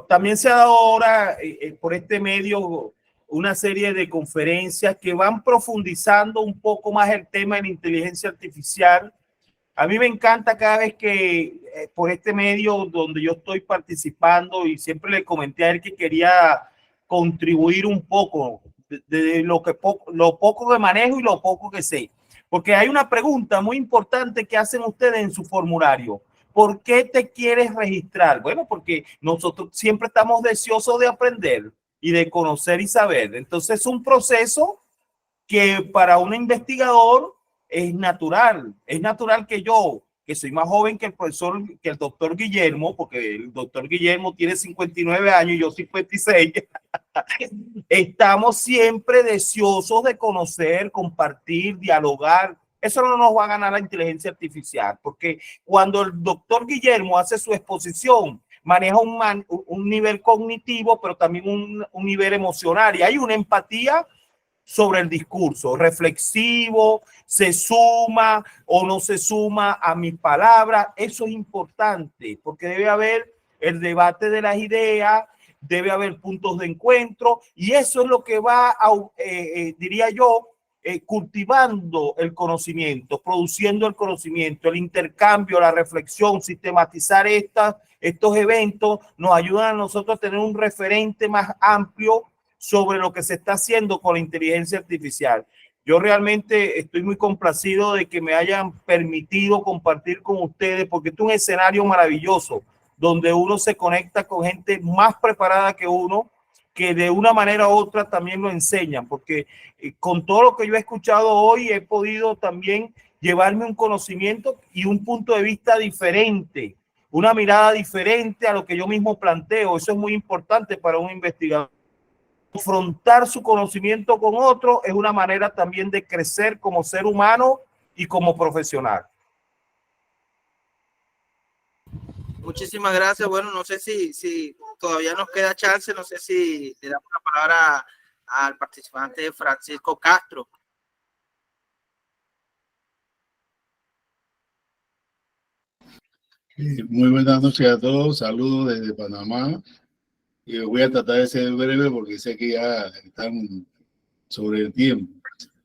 también se ha dado ahora por este medio una serie de conferencias que van profundizando un poco más el tema de la inteligencia artificial. A mí me encanta cada vez que por este medio donde yo estoy participando, y siempre le comenté a él que quería contribuir un poco de lo poco que manejo y lo poco que sé. Porque hay una pregunta muy importante que hacen ustedes en su formulario. ¿Por qué te quieres registrar? Bueno, porque nosotros siempre estamos deseosos de aprender y de conocer y saber. Entonces es un proceso que para un investigador es natural que yo, que soy más joven que el profesor, que el doctor Guillermo, porque el doctor Guillermo tiene 59 años y yo 56, estamos siempre deseosos de conocer, compartir, dialogar. Eso no nos va a ganar la inteligencia artificial, porque cuando el doctor Guillermo hace su exposición, maneja un nivel cognitivo, pero también un nivel emocional, y hay una empatía sobre el discurso, reflexivo, se suma o no se suma a mis palabras. Eso es importante, porque debe haber el debate de las ideas, debe haber puntos de encuentro, y eso es lo que va a, diría yo, cultivando el conocimiento, produciendo el conocimiento, el intercambio, la reflexión, sistematizar estos eventos nos ayudan a nosotros a tener un referente más amplio sobre lo que se está haciendo con la inteligencia artificial. Yo realmente estoy muy complacido de que me hayan permitido compartir con ustedes, porque es un escenario maravilloso donde uno se conecta con gente más preparada que uno, que de una manera u otra también lo enseñan, porque con todo lo que yo he escuchado hoy he podido también llevarme un conocimiento y un punto de vista diferente, una mirada diferente a lo que yo mismo planteo. Eso es muy importante para un investigador. Confrontar su conocimiento con otro es una manera también de crecer como ser humano y como profesional. Muchísimas gracias. Bueno, no sé si todavía nos queda chance, no sé si le damos la palabra al participante Francisco Castro. Muy buenas noches a todos, saludos desde Panamá. Voy a tratar de ser breve porque sé que ya están sobre el tiempo.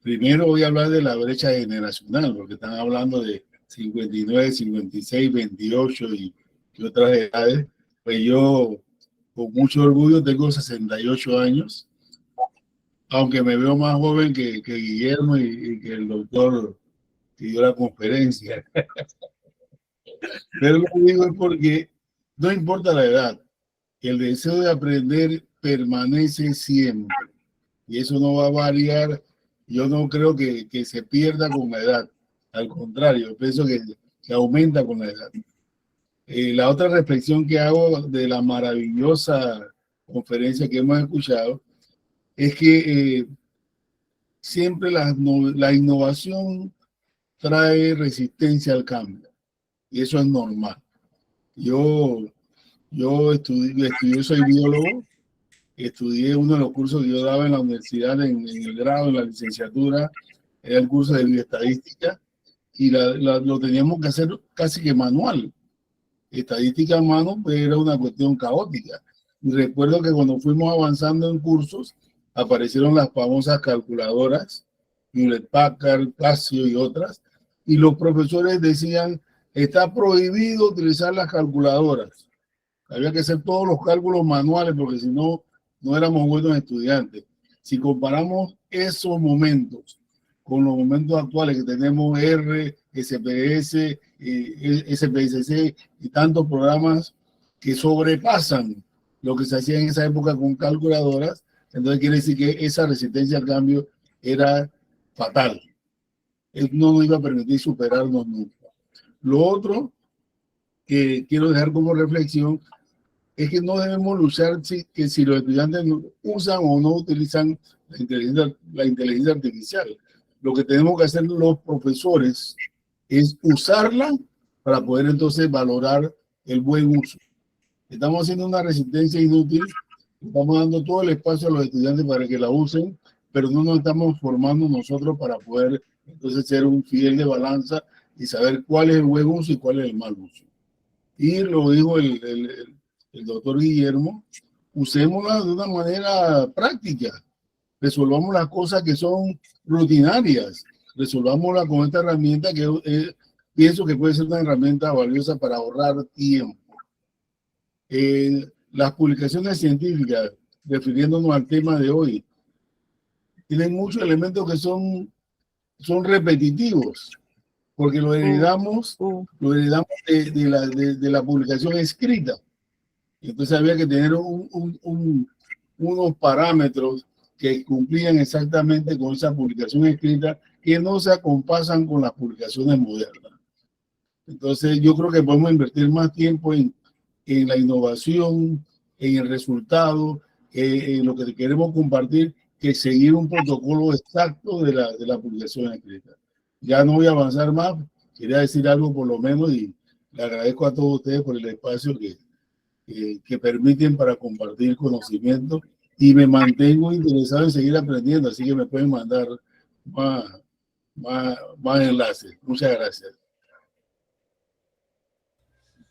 Primero voy a hablar de la brecha generacional, porque están hablando de 59, 56, 28 y otras edades. Pues yo, con mucho orgullo, tengo 68 años, aunque me veo más joven que Guillermo y que el doctor que dio la conferencia. Pero lo digo es porque no importa la edad, el deseo de aprender permanece siempre y eso no va a variar. Yo no creo que se pierda con la edad, al contrario, pienso que aumenta con la edad. La otra reflexión que hago de la maravillosa conferencia que hemos escuchado es que siempre la innovación trae resistencia al cambio y eso es normal. Yo soy biólogo, estudié uno de los cursos que yo daba en la universidad, en el grado, en la licenciatura, era el curso de bioestadística, y lo teníamos que hacer casi que manual. Estadística a mano, pues era una cuestión caótica. Y recuerdo que cuando fuimos avanzando en cursos, aparecieron las famosas calculadoras, Hewlett Packard, Casio y otras, y los profesores decían, está prohibido utilizar las calculadoras. Había que hacer todos los cálculos manuales porque si no, no éramos buenos estudiantes. Si comparamos esos momentos con los momentos actuales que tenemos R, SPS, SPSC y tantos programas que sobrepasan lo que se hacía en esa época con calculadoras, entonces quiere decir que esa resistencia al cambio era fatal. No nos iba a permitir superarnos nunca. Lo otro que quiero dejar como reflexión es que no debemos luchar que si los estudiantes usan o no utilizan la inteligencia artificial. Lo que tenemos que hacer los profesores es usarla para poder entonces valorar el buen uso. Estamos haciendo una resistencia inútil, estamos dando todo el espacio a los estudiantes para que la usen, pero no nos estamos formando nosotros para poder entonces ser un fiel de balanza y saber cuál es el buen uso y cuál es el mal uso. Y lo dijo el doctor Guillermo, usémosla de una manera práctica, resolvamos las cosas que son rutinarias, resolvámosla con esta herramienta que pienso que puede ser una herramienta valiosa para ahorrar tiempo. Las publicaciones científicas, refiriéndonos al tema de hoy, tienen muchos elementos que son repetitivos, porque lo heredamos de la publicación escrita. Entonces había que tener unos parámetros que cumplían exactamente con esa publicación escrita, que no se acompasan con las publicaciones modernas. Entonces yo creo que podemos invertir más tiempo en la innovación, en el resultado, en lo que queremos compartir, que seguir un protocolo exacto de la publicación escrita. Ya no voy a avanzar más, quería decir algo por lo menos y le agradezco a todos ustedes por el espacio que permiten para compartir conocimiento y me mantengo interesado en seguir aprendiendo, así que me pueden mandar más enlaces. Muchas gracias.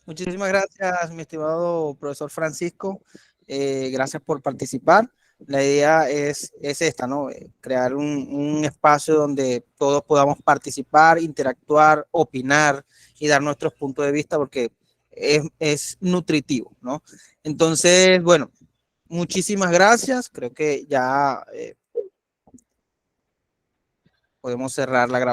Muchísimas gracias, mi estimado profesor Francisco. Gracias por participar. La idea es esta, ¿no? Crear un espacio donde todos podamos participar, interactuar, opinar y dar nuestros puntos de vista porque es nutritivo, ¿no? Entonces, bueno, muchísimas gracias. Creo que ya podemos cerrar la grabación.